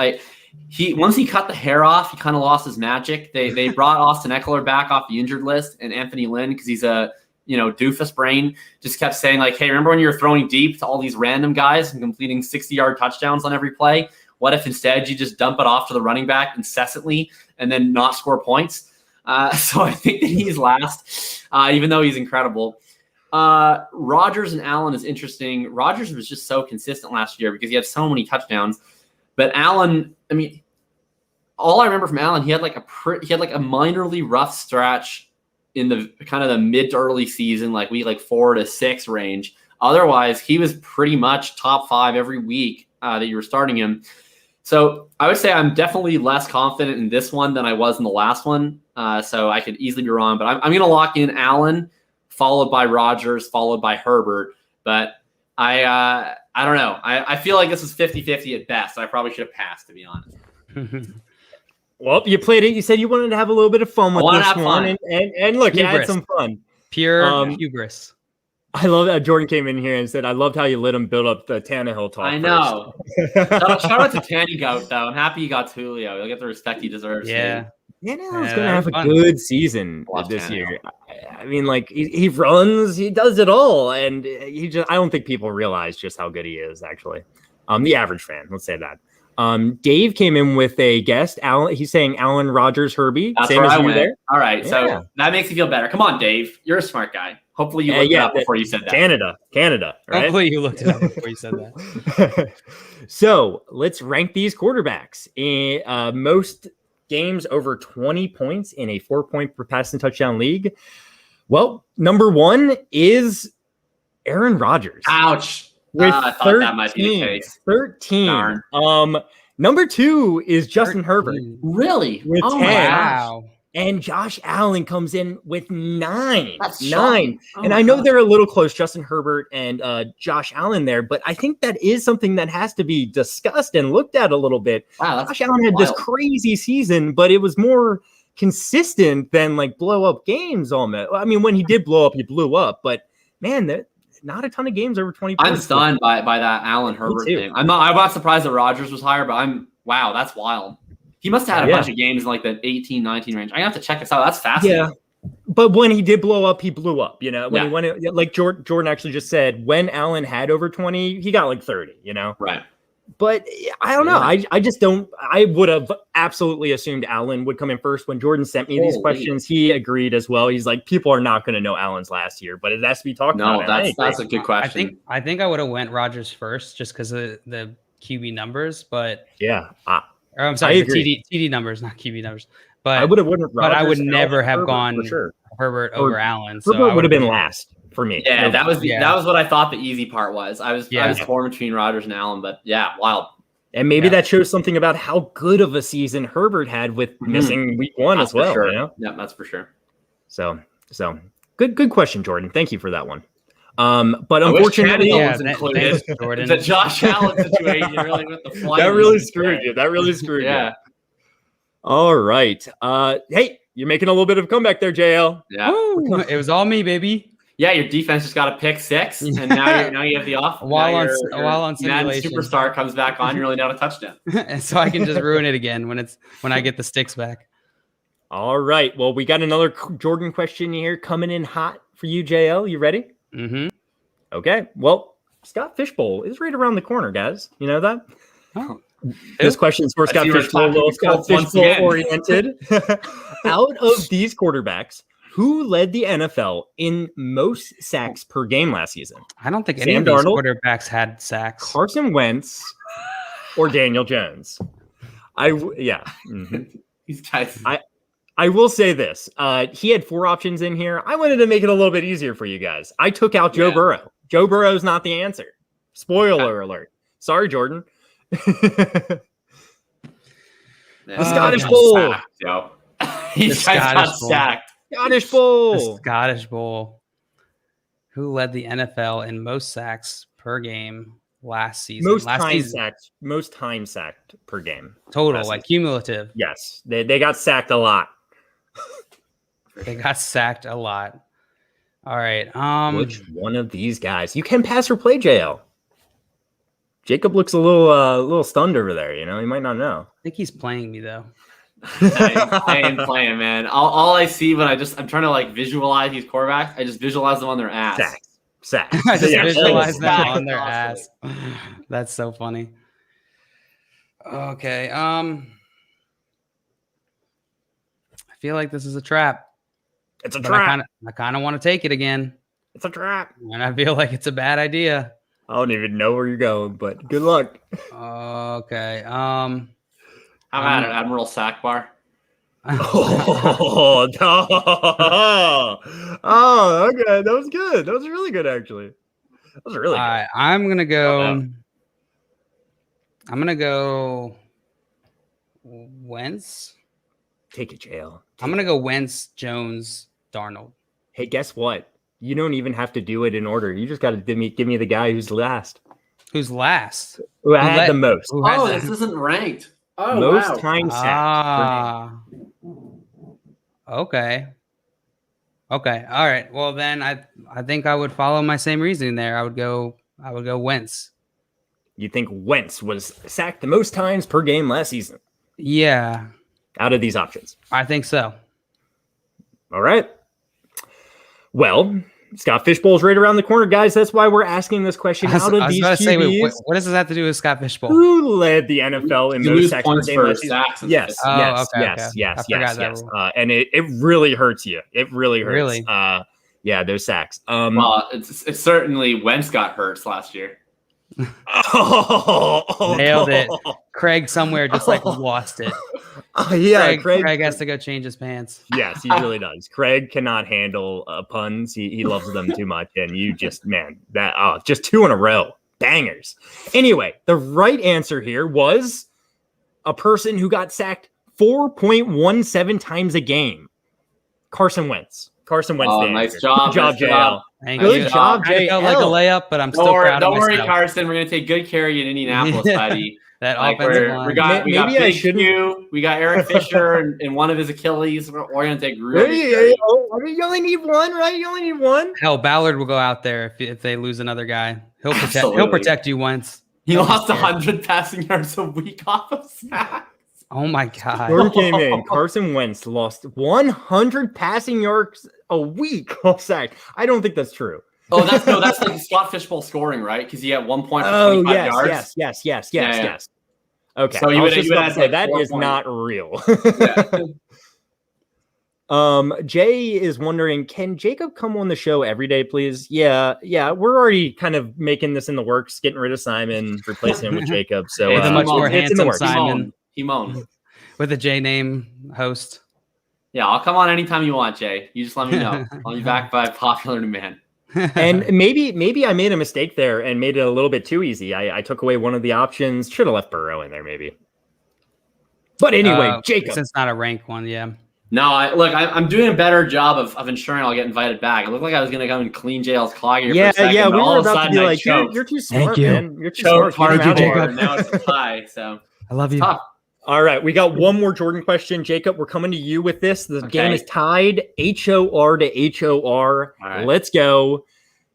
Once he cut the hair off, he kind of lost his magic. They brought Austin Eckler back off the injured list, and Anthony Lynn, because he's a doofus brain, just kept saying like, hey, remember when you were throwing deep to all these random guys and completing 60-yard touchdowns on every play? What if instead you just dump it off to the running back incessantly and then not score points? So I think that he's last, even though he's incredible. Rodgers and Allen is interesting. Rodgers was just so consistent last year because he had so many touchdowns. But Allen, I mean, all I remember from Allen, he had like a minorly rough stretch in the kind of the mid to early season, like week 4 to 6 range. Otherwise, he was pretty much top 5 every week that you were starting him. So I would say I'm definitely less confident in this one than I was in the last one. So I could easily be wrong, but I'm going to lock in Allen, followed by Rodgers, followed by Herbert. But I don't know. I feel like this is 50-50 at best. I probably should have passed, to be honest. Well, you played it. You said you wanted to have a little bit of fun with this one. And look, you had some fun. Pure hubris. I love that Jordan came in here and said, I loved how you let him build up the Tannehill talk. I know. Shout out to Tanny Goat, though. I'm happy he got Julio. He'll get the respect he deserves. Yeah. Tannehill's going to have a good season this year. I mean, like, he runs, he does it all. And I don't think people realize just how good he is, actually. The average fan, let's say that. Dave came in with a guest. Alan, he's saying Allen, Rodgers, Herbie. That's same where as I you went. there. All right, so that makes you feel better. Come on, Dave. You're a smart guy. Hopefully you looked it up before you said that. Canada. Right? Hopefully you looked it up before you said that. So let's rank these quarterbacks. Most games over 20 points in a 4-point per passing touchdown league. Well, number 1 is Aaron Rodgers. Ouch. With I thought that might be the case. 13. Darn. Number 2 is Justin Herbert. Really? With 10. Wow. And Josh Allen comes in with 9. That's 9. And I know they're a little close, Justin Herbert and Josh Allen there, but I think that is something that has to be discussed and looked at a little bit. Wow, Josh Allen had this crazy season, but it was more consistent than like blow up games almost. I mean, when he did blow up, he blew up, but man, not a ton of games over 20 points. I'm stunned by that Allen Herbert thing. I'm not surprised that Rodgers was higher, but wow, that's wild. He must have had a bunch of games in like the 18, 19 range. I have to check this out. That's fascinating. Yeah. But when he did blow up, he blew up, like Jordan actually just said, when Allen had over 20, he got like 30, Right. But I don't know. I just don't. I would have absolutely assumed Allen would come in first. When Jordan sent me these questions, he agreed as well. He's like, people are not going to know Allen's last year, but it has to be talked about. No, that's a good question. I think I would have went Rodgers first just because of the QB numbers, but yeah. I'm sorry, the TD numbers, not QB numbers. But I would have went Rodgers, but I would never have gone Herbert over Allen. So Herbert would have been last for me. Yeah, that was what I thought the easy part was. I was torn between Rodgers and Allen, but wild. And maybe that shows something about how good of a season Herbert had with missing week 1 as well. Sure. Yeah, that's for sure. So good question, Jordan. Thank you for that one. But unfortunately, was included. Jordan. The Josh Allen situation really with the flight. That really screwed you. Yeah. All right. Hey, you're making a little bit of a comeback there, JL. Yeah. Woo, it was all me, baby. Yeah, your defense just got a pick 6, and now you have the off. While on simulation, superstar comes back on, you're only down a touchdown, and so I can just ruin it again when I get the sticks back. All right. Well, we got another Jordan question here coming in hot for you, JL. You ready? Mm-hmm. Okay. Well, Scott Fishbowl is right around the corner, guys. You know that? Oh. This question's for Scott Fishbowl oriented. Out of these quarterbacks, who led the NFL in most sacks per game last season? I don't think any of these quarterbacks had sacks. Carson Wentz or Daniel Jones. These guys. I will say this. He had 4 options in here. I wanted to make it a little bit easier for you guys. I took out Joe Burrow. Joe Burrow's not the answer. Spoiler alert. Sorry, Jordan. The Scottish Bowl. He's got sacked. Scottish Bowl. The Scottish Bowl. Who led the NFL in most sacks per game last season? Most time sacked per game. Total, like cumulative. Yes. They got sacked a lot. They got sacked a lot. All right. Which one of these guys? You can pass or play, JL. Jacob looks a little stunned over there. You know, he might not know. I think he's playing me though. I ain't playing, man. All I see when I'm trying to like visualize these quarterbacks, I just visualize them on their ass. Sack. I just visualize them on their ass. That's so funny. Okay. I feel like this is a trap. It's a trap. I kind of want to take it again. It's a trap. And I feel like it's a bad idea. I don't even know where you're going, but good luck. Okay. How about it, Admiral Sackbar? Oh, okay. That was good. That was really good, actually. That was really good. I'm gonna go Wentz. Take it, JL. I'm gonna go Wentz, Jones, Darnold. Hey, guess what? You don't even have to do it in order. You just got to give me the guy who's last. Who's last? Who had the most? This isn't ranked. Oh, most time sacked. Okay. All right. Well, then I think I would follow my same reasoning there. I would go Wentz. You think Wentz was sacked the most times per game last season? Yeah. Out of these options. I think so. All right. Well, Scott Fishbowl's right around the corner, guys. That's why we're asking this question. Out of these QBs, what does this have to do with Scott Fishbowl? Who led the NFL in most sacks per game? Yes. And it really hurts you. It really hurts. Really? Those sacks. Well, it's certainly Wentz got hurt last year. Nailed it. Craig somewhere just lost it. Craig has to go change his pants. Yes, he really does. Craig cannot handle puns. He loves them too much. And you just 2 in a row. Bangers. Anyway, the right answer here was a person who got sacked 4.17 times a game. Carson Wentz. Nice job. Good job, JL. Good job, JL. I felt like a layup, but I'm still proud of myself. Don't worry, Carson. We're going to take good care of you in Indianapolis, buddy. That offensive line. We got Big Q. We got Eric Fisher and one of his Achilles. We're going to take really you only need one, right? You only need one. Hell, Ballard will go out there if they lose another guy. He'll protect you once. He lost 100 passing yards a week off of sacks. Oh my God. Jordan came in. Carson Wentz lost 100 passing yards a week off sack. I don't think that's true. Oh, that's like Scott Fishbowl scoring, right? Because he had 1 point for 25 yards. Yes. Okay. So you would say that is not real. Jay is wondering, can Jacob come on the show every day, please? Yeah. We're already kind of making this in the works, getting rid of Simon, replacing him with Jacob. So it's a much more handsome Simon. He moaned. With a J name host. Yeah, I'll come on anytime you want, Jay. You just let me know. I'll be back by popular demand. And maybe I made a mistake there and made it a little bit too easy. I took away one of the options. Should have left Burrow in there, maybe. But anyway, Jacob. Since it's not a rank one, yeah. No, I'm doing a better job of ensuring I'll get invited back. It looked like I was going to go and clean JL's clog here for a second. Yeah, we were about to be like, you're too smart, man. You're too smart. Jacob. Now it's a tie, so I love you. Tough. All right, we got one more Jordan question. Jacob, we're coming to you with this. The game is tied, HOR to HOR. Right. Let's go.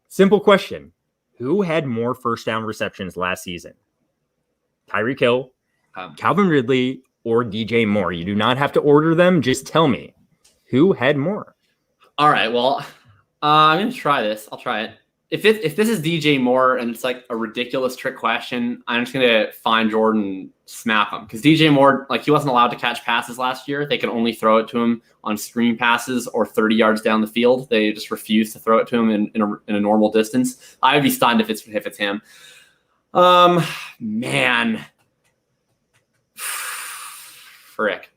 Simple question. Who had more first down receptions last season? Tyreek Hill, Calvin Ridley, or DJ Moore? You do not have to order them. Just tell me. Who had more? All right, well, I'm going to try this. I'll try it. if this is DJ Moore and it's like a ridiculous trick question, I'm just gonna find Jordan, smack him, because DJ Moore, like, he wasn't allowed to catch passes last year. They could only throw it to him on screen passes or 30 yards down the field. They just refused to throw it to him in a normal distance. I would be stunned if it's him. Man, frick.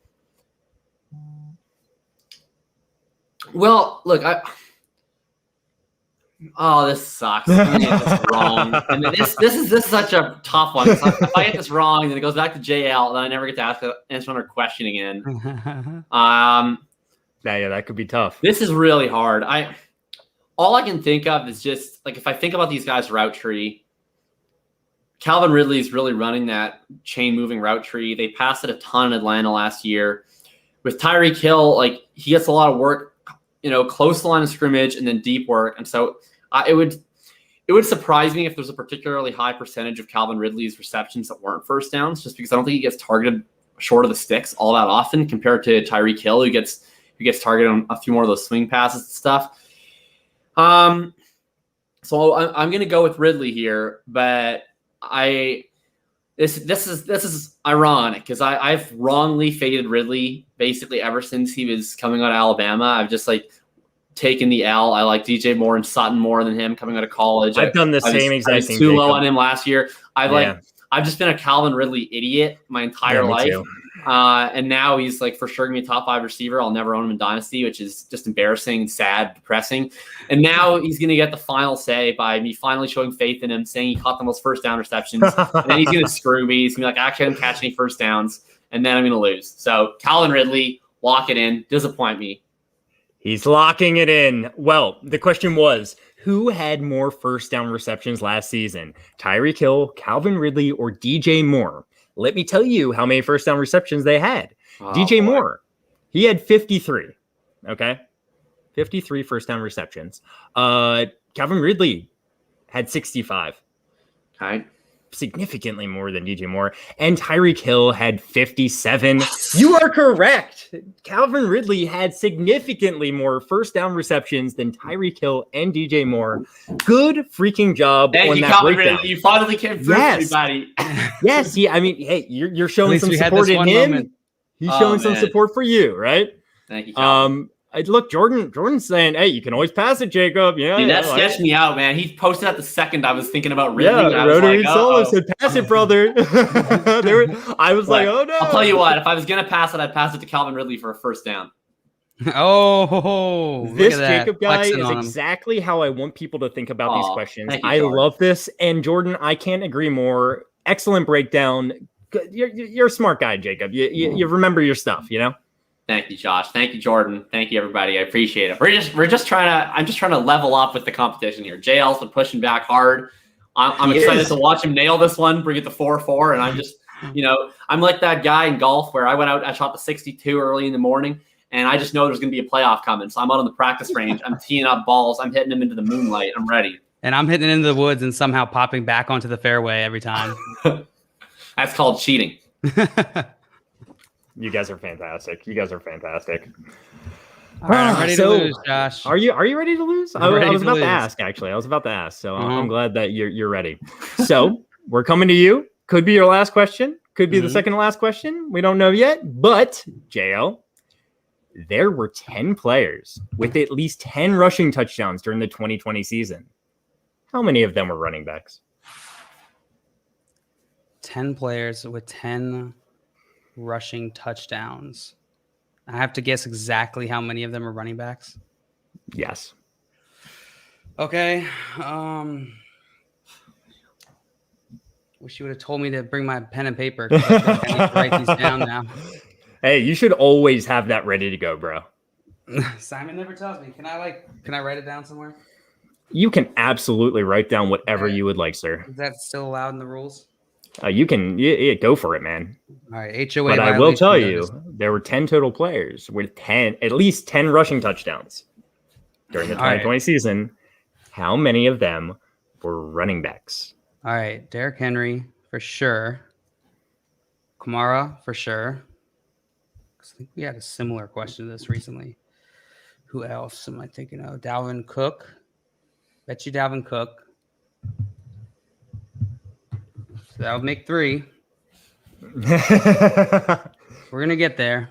Well, look, this sucks. I'm gonna get this wrong. And then this is such a tough one. Like, if I get this wrong, then it goes back to JL, and then I never get to answer another question again. Yeah, that could be tough. This is really hard. All I can think of is just, like, if I think about these guys' route tree, Calvin Ridley is really running that chain moving route tree. They passed it a ton in Atlanta last year. With Tyreek Hill, like, he gets a lot of work, close to the line of scrimmage and then deep work. And so it would surprise me if there's a particularly high percentage of Calvin Ridley's receptions that weren't first downs, just because I don't think he gets targeted short of the sticks all that often compared to Tyreek Hill, who gets targeted on a few more of those swing passes and stuff. So I'm going to go with Ridley here, but this is ironic because I've wrongly faded Ridley basically ever since he was coming out of Alabama. I've just taken the L. I like DJ Moore and Sutton more than him coming out of college. I've done the same exact thing. Too low on him last year. I've just been a Calvin Ridley idiot my entire life. And now he's for sure gonna be a top 5 receiver. I'll never own him in Dynasty, which is just embarrassing, sad, depressing. And now he's gonna get the final say by me finally showing faith in him, saying he caught the most first down receptions. And then he's gonna screw me. He's gonna be like, I couldn't catch any first downs, and then I'm gonna lose. So Calvin Ridley, lock it in. Disappoint me. He's locking it in. Well, the question was, who had more first down receptions last season? Tyreek Hill, Calvin Ridley, or DJ Moore? Let me tell you how many first down receptions they had. DJ Moore, he had 53. Okay. 53 first down receptions. Calvin Ridley had 65. Okay. Significantly more than DJ Moore. And Tyreek Hill had 57. You are correct. Calvin Ridley had significantly more first down receptions than Tyreek Hill and DJ Moore. Good freaking job. Thank on you, that Calvin breakdown. Ridley. You finally came through, everybody. Yes. Yeah. I mean, hey, you're showing some support in him. Moment. He's showing some support for you, right? Thank you, Calvin. Look, Jordan's saying, hey, you can always pass it, Jacob. Yeah, dude, that sketched me out, man. He posted at the second I was thinking about Ridley. Yeah, Rotary Solo said, pass it, brother. I was like, oh, no. I'll tell you what. If I was going to pass it, I'd pass it to Calvin Ridley for a first down. This Jacob guy is exactly how I want people to think about these questions. I love this. And Jordan, I can't agree more. Excellent breakdown. You're a smart guy, Jacob. You remember your stuff, Thank you, Josh. Thank you, Jordan. Thank you, everybody. I appreciate it. I'm just trying to level up with the competition here. JL's been pushing back hard. I'm excited to watch him nail this one, bring it to 4-4. And I'm just, I'm like that guy in golf where I shot the 62 early in the morning, and I just know there's going to be a playoff coming. So I'm out on the practice range. I'm teeing up balls. I'm hitting them into the moonlight. I'm ready. And I'm hitting it into the woods and somehow popping back onto the fairway every time. That's called cheating. You guys are fantastic. All right, I'm ready to lose, Josh. Are you ready to lose? I was about to ask, actually. So I'm glad that you're ready. So we're coming to you. Could be your last question. Could be the second to last question. We don't know yet. But, JL, there were 10 players with at least 10 rushing touchdowns during the 2020 season. How many of them were running backs? 10 players with 10 rushing touchdowns. I have to guess exactly how many of them are running backs. Yes. Okay. Wish you would have told me to bring my pen and paper. I need to write these down now. Hey, you should always have that ready to go, bro. Simon never tells me. Can I write it down somewhere? You can absolutely write down whatever you would like, sir. Is that still allowed in the rules? You can go for it, man. All right, HOA. But I will tell you, there were 10 total players with at least 10 rushing touchdowns during the 2020 season. How many of them were running backs? All right, Derrick Henry for sure. Kamara for sure. I think we had a similar question to this recently. Who else am I thinking of? Dalvin Cook. Bet you Dalvin Cook. So that would make 3. We're gonna get there.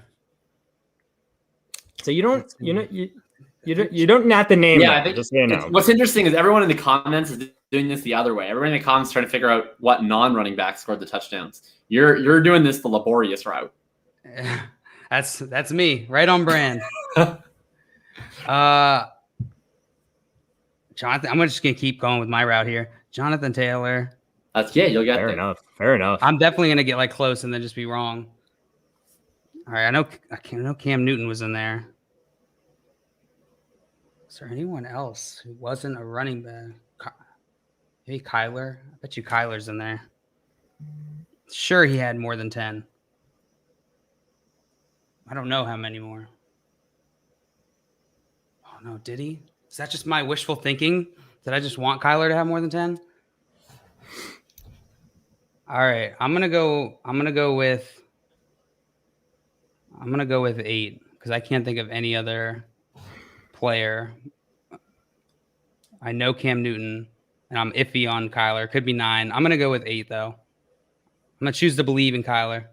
So you don't have to name. Yeah, I think what's interesting is everyone in the comments is doing this the other way. Everyone in the comments trying to figure out what non-running back scored the touchdowns. You're doing this the laborious route. That's me, right on brand. Jonathan, I'm just gonna keep going with my route here. Jonathan Taylor. You'll get fair there. enough. Fair enough. I'm definitely gonna get like close and then just be wrong. All right, I know Cam Newton was in there. Is there anyone else who wasn't a running back? Maybe Kyler. I bet you Kyler's in there. Sure, he had more than 10. I don't know how many more. Oh no, did he? Is that just my wishful thinking? Did I just want Kyler to have more than 10? All right, I'm gonna go with 8 because I can't think of any other player. I know Cam Newton, and I'm iffy on Kyler. Could be 9. I'm gonna go with 8 though. I'm gonna choose to believe in Kyler.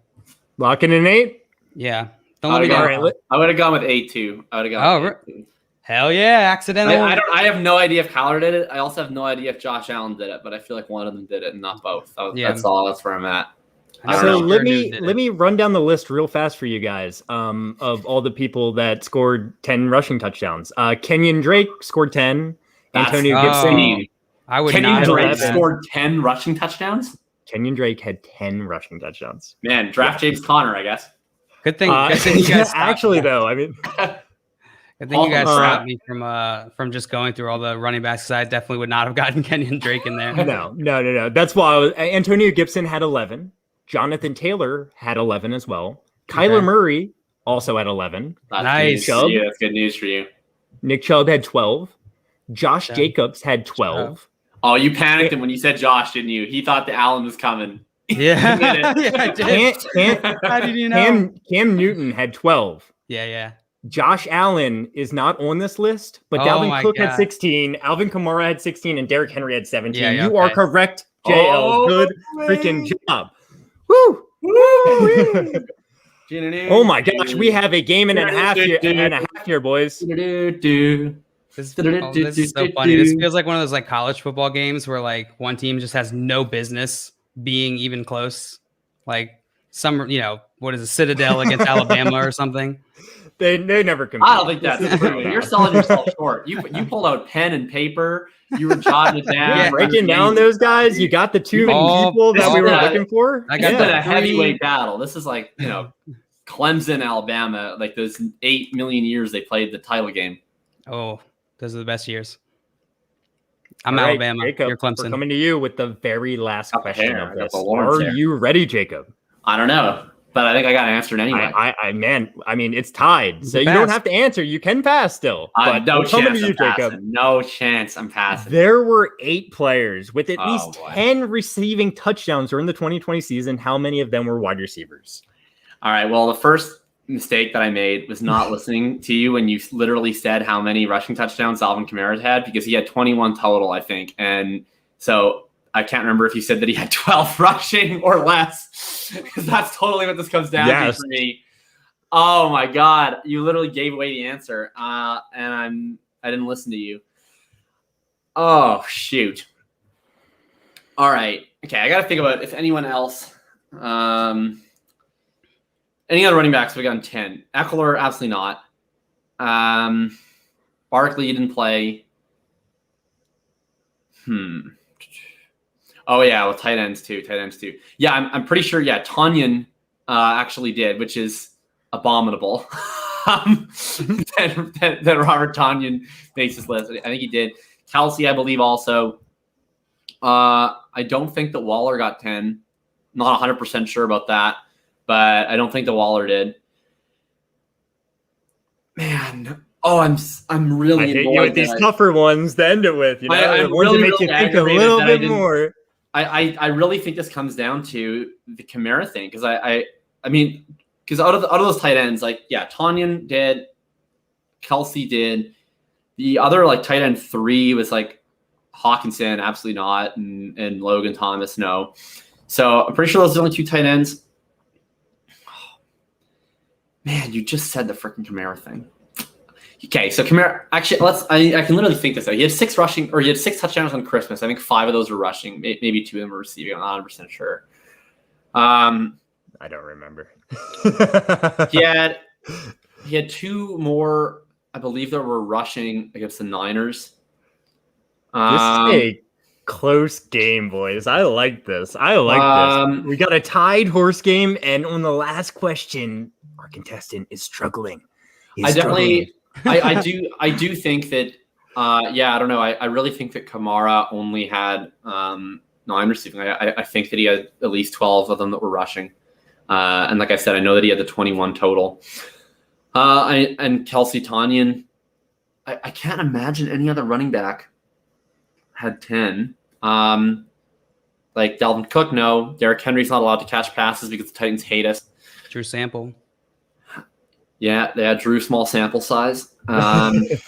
Locking in 8. Yeah. I would have gone with 8 too. I would have gone. With 8 too. Hell yeah! Accidental. I have no idea if Kyler did it. I also have no idea if Josh Allen did it, but I feel like one of them did it and not both. That's all. That's where I'm at. So let me run down the list real fast for you guys of all the people that scored 10 rushing touchdowns. Kenyon Drake scored 10. Antonio Gibson. Kenyon Drake scored 10 rushing touchdowns. Kenyon Drake had 10 rushing touchdowns. Man, draft James Conner, I guess. Good thing you guys actually though. I mean. I think you guys stopped me from just going through all the running backs because I definitely would not have gotten Kenyon Drake in there. No. That's why Antonio Gibson had 11. Jonathan Taylor had 11 as well. Kyler Murray also had 11. Nice. Yeah, that's good news for you. Nick Chubb had 12. Josh Jacobs had 12. Oh, you panicked when you said Josh, didn't you? He thought the Allen was coming. Yeah, I did. How did you know? Cam Newton had 12. Yeah. Josh Allen is not on this list, but Dalvin Cook had 16, Alvin Kamara had 16, and Derrick Henry had 17. Yeah, you are correct, JL. Good freaking job. Woo! Oh my gosh, we have a game and a half here, boys. This is so funny. This feels like one of those like college football games where like one team just has no business being even close. Like some, what is it, Citadel against Alabama or something. They never compete. I don't think that's true. You're selling yourself short. You pulled out pen and paper. You were jotting it down. Breaking down those guys. You got the two people that we were looking for. I got a heavyweight battle. This is like, Clemson, Alabama, like those 8 million years they played the title game. Oh, those are the best years. I'm Alabama. Jacob, you're Clemson. We're coming to you with the very last question of this. Are you ready, Jacob? I don't know, but I think I got an answer anyway. I mean, it's tied, so you don't have to answer. You can pass still. But no chance. To you, Jacob. No chance. I'm passing. There were 8 players with at least 10 receiving touchdowns during the 2020 season. How many of them were wide receivers? All right. Well, the first mistake that I made was not listening to you when you literally said how many rushing touchdowns Alvin Kamara had, because he had 21 total, I think. And so I can't remember if you said that he had 12 rushing or less, because that's totally what this comes down to for me. Oh my God. You literally gave away the answer. And I didn't listen to you. Oh, shoot. All right. Okay. I got to think about if anyone else, any other running backs we got 10. Eckler, absolutely not. Barkley didn't play. Oh yeah, well, tight ends too. Yeah, I'm pretty sure. Yeah, Tanyan actually did, which is abominable. that Robert Tanyan makes this list. I think he did. Kelsey, I believe, also. I don't think that Waller got 10. Not 100% sure about that. But I don't think the Waller did. Man, I'm really. I hate you with these tougher ones to end it with. The ones really, that make you think a little bit more. I really think this comes down to the Kamara thing, because I mean, because out of those tight ends, like Tanyan did, Kelsey did, the other like tight end 3 was like Hawkinson, absolutely not, and Logan Thomas, no. So I'm pretty sure those are the only 2 tight ends. Oh, man, you just said the freaking Kamara thing. Okay, so Kamara, actually, I can literally think this out. He had 6 touchdowns on Christmas. I think 5 of those were rushing. Maybe 2 of them were receiving. I'm not 100% sure. I don't remember. He had 2 more, I believe, that were rushing against the Niners. This is a close game, boys. I like this. This. We got a tied horse game, and on the last question, our contestant is struggling. I do think that. I don't know. I really think that Kamara only had 9 receiving. I think that he had at least 12 of them that were rushing. And like I said, I know that he had the 21 total. And Kelsey Tanyan, I can't imagine any other running back had 10. Like Dalvin Cook, no. Derrick Henry's not allowed to catch passes because the Titans hate us. Drew Sample. Yeah, they had Drew small sample size. Hey,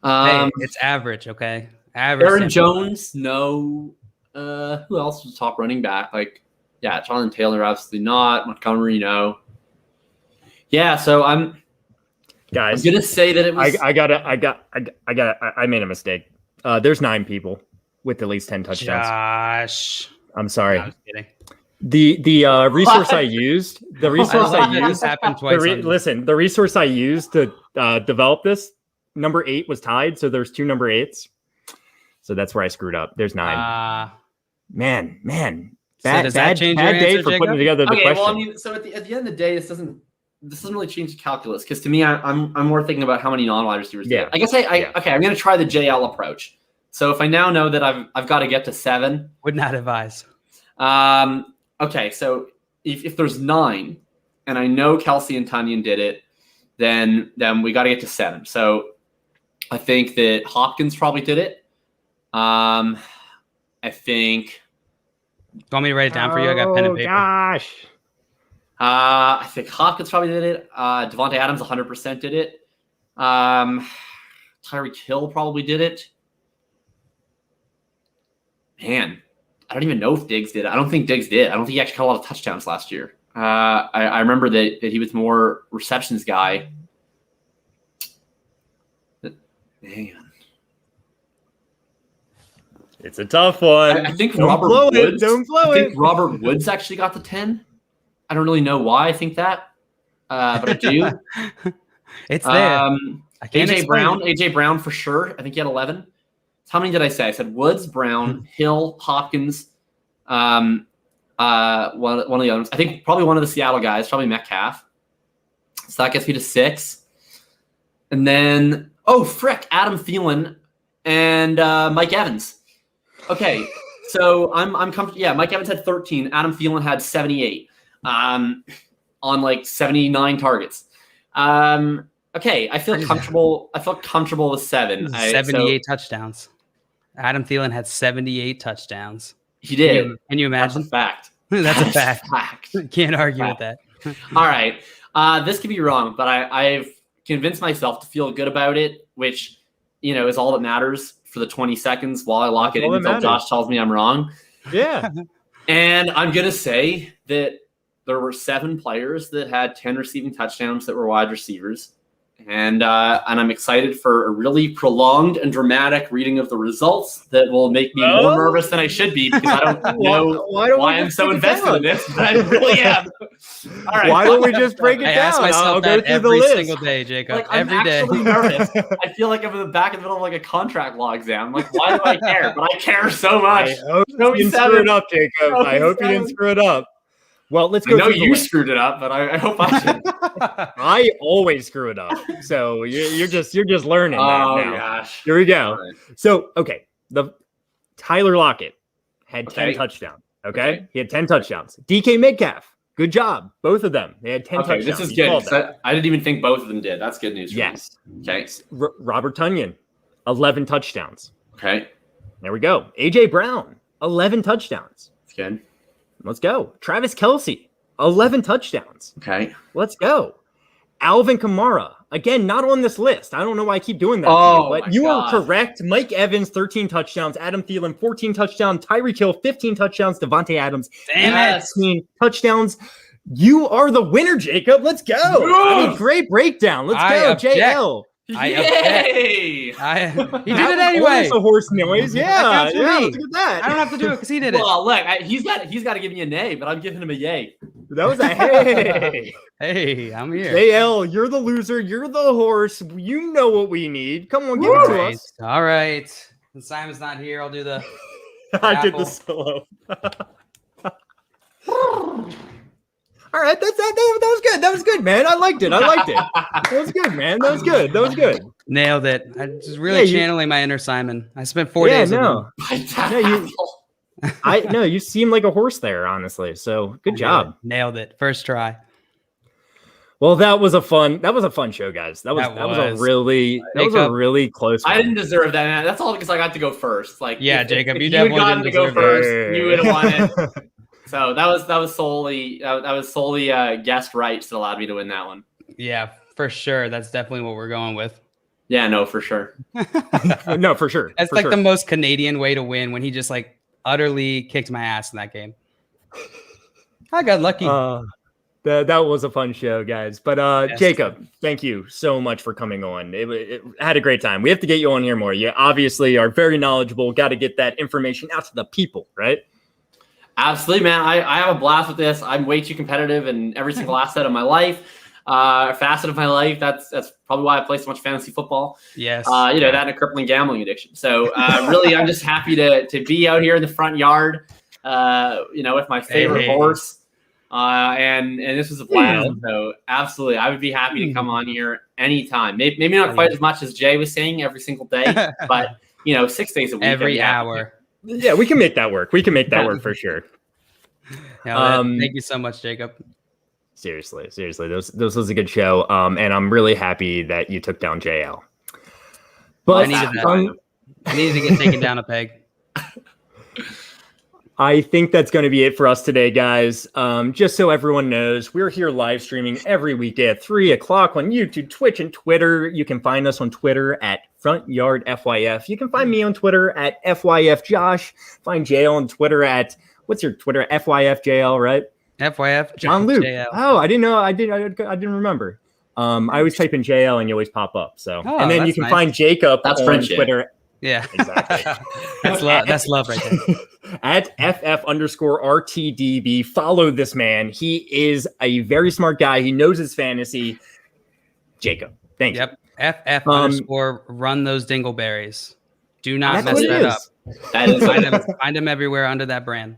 it's average, okay? Average. Aaron Jones, no. Who else was top running back? Jonathan Taylor, absolutely not. Montgomery, no. Yeah, so I'm gonna say that it was. I made a mistake. There's 9 people with at least 10 touchdowns. Josh, I'm sorry. I was kidding. The resource I used happened twice. The resource I used to develop this, number 8 was tied, so there's 2 number 8s. So that's where I screwed up. There's 9. Man. So does that change your answer, day for Jacob? putting together the question. Well, I mean, so at the end of the day, this doesn't really change the calculus, because to me, I'm more thinking about how many non-wide receivers. Yeah. I guess okay. I'm going to try the JL approach. So if I now know that I've got to get to 7, Would not advise. Okay, so if there's 9, and I know Kelsey and Tanyan did it, then we got to get to 7. So I think that Hopkins probably did it. I think. Do you want me to write it down for you? I got pen and paper. Gosh. I think Hopkins probably did it. Devontae Adams 100% did it. Tyreek Hill probably did it. Man, I don't even know if Diggs did it. I don't think Diggs did. I don't think he actually caught a lot of touchdowns last year. I remember that he was more receptions guy. Man. It's a tough one. I think Don't Robert Woods. Don't blow I it. think Robert Woods actually got the 10. I don't really know why I think that, but I do. It's there. AJ Brown for sure. I think he had 11. How many did I say? I said Woods, Brown, Hill, Hopkins, one of the others. I think probably one of the Seattle guys, probably Metcalf. So that gets me to 6. And then, Adam Thielen and Mike Evans. Okay, so I'm comfortable. Yeah, Mike Evans had 13. Adam Thielen had 78 on 79 targets. Okay, I feel comfortable. I felt comfortable with 7. 78 touchdowns. Adam Thielen had 78 touchdowns. He did. Can you imagine? That's a fact. That's a fact. Can't argue with that. All right. This could be wrong, but I've convinced myself to feel good about it, which, is all that matters for the 20 seconds while I lock it in until Josh tells me I'm wrong. Yeah. And I'm going to say that there were 7 players that had 10 receiving touchdowns that were wide receivers. And I'm excited for a really prolonged and dramatic reading of the results that will make me more nervous than I should be, because I don't know why I'm so invested in this, but I really am. All right. Why don't we just break it down? I ask myself that every single day, Jacob. Every day. I'm nervous. I feel like I'm in the back of the middle of a contract law exam. Why do I care? But I care so much. I hope you didn't screw it up, Jacob. I hope you didn't screw it up. Well, let's go. I know you screwed it up, but I hope I didn't. I always screw it up. So you're just learning. Oh now. Gosh. Here we go. Right. So the Tyler Lockett had 10 touchdowns. Okay, he had 10 touchdowns. DK Metcalf, good job, both of them. They had 10 touchdowns. This is good. I didn't even think both of them did. That's good news. Yes. Me. Okay. Robert Tonyan, 11 touchdowns. Okay. There we go. AJ Brown, 11 touchdowns. That's good. Let's go. Travis Kelce, 11 touchdowns. Okay. Let's go. Alvin Kamara, Again, not on this list. I don't know why I keep doing that to you, but you are correct. Mike Evans, 13 touchdowns. Adam Thielen, 14 touchdowns. Tyreek Hill, 15 touchdowns. Devontae Adams, 18 touchdowns. You are the winner, Jacob. Let's go. I mean, great breakdown. Let's go, JL. Yay! He did it anyway. It's a horse noise. Yeah, Look at that. I don't have to do it because he did it. Well, look, he's got to give me a nay, but I'm giving him a yay. That was a hey. Hey, I'm here. JL, you're the loser. You're the horse. You know what we need. Come on, give it to us. All right. Since Simon's not here, I'll do the. I did the solo. All right, that was good. That was good, man. I liked it. That was good, man. That was good. Nailed it. I just really channeling my inner Simon. I spent 4 days. You seem like a horse there, honestly. So good job. Nailed it. First try. Well, that was a fun show, guys. That was a really close one. I didn't deserve that, man. That's all because I got to go first. Like, Jacob, if you definitely gotten to go first. You would have won it. So that was solely guest rights that allowed me to win that one. Yeah, for sure. That's definitely what we're going with. Yeah, no, for sure. No, for sure. That's the most Canadian way to win when he just utterly kicked my ass in that game. I got lucky. That was a fun show, guys. But yes. Jacob, thank you so much for coming on. It had a great time. We have to get you on here more. You obviously are very knowledgeable. Got to get that information out to the people, right? Absolutely, man. I have a blast with this. I'm way too competitive in every single facet of my life. That's probably why I play so much fantasy football. Yes. That and a crippling gambling addiction. So really, I'm just happy to be out here in the front yard, with my favorite horse. And this was a blast. So absolutely, I would be happy to come on here anytime. Maybe not quite as much as Jay was saying every single day, but 6 days a week. Every hour. Yeah, we can make that work. We can make that work for sure. Thank you so much, Jacob. Seriously, this was a good show. And I'm really happy that you took down JL. But I needed that. I needed to get taken down a peg. I think that's going to be it for us today, guys. Just so everyone knows, we're here live streaming every weekday at 3:00 on YouTube, Twitch, and Twitter. You can find us on Twitter at FrontYardFYF. You can find me on Twitter at FYFJosh. Find JL on Twitter at, what's your Twitter? FYFJL, right? FYF John Luke. Oh, I didn't know. I didn't remember. I always type in JL and you always pop up. So, and then you can find Jacob on Twitter. Yeah, exactly. That's love right there. At FF_RTDB. Follow this man. He is a very smart guy. He knows his fantasy. Jacob, thank you. Yep. FF_run those dingleberries. Do not mess that up. That is find him everywhere under that brand.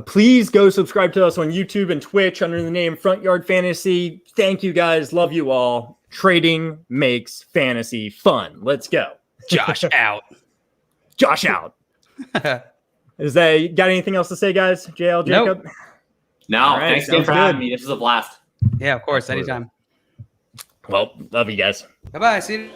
Please go subscribe to us on YouTube and Twitch under the name Front Yard Fantasy. Thank you guys. Love you all. Trading makes fantasy fun. Let's go. Josh out. Josh out. Is that got anything else to say, guys? JL, Jacob? Nope. No, thanks again for having me. This was a blast. Yeah, of course. Anytime. Well, love you guys. Bye-bye. See you.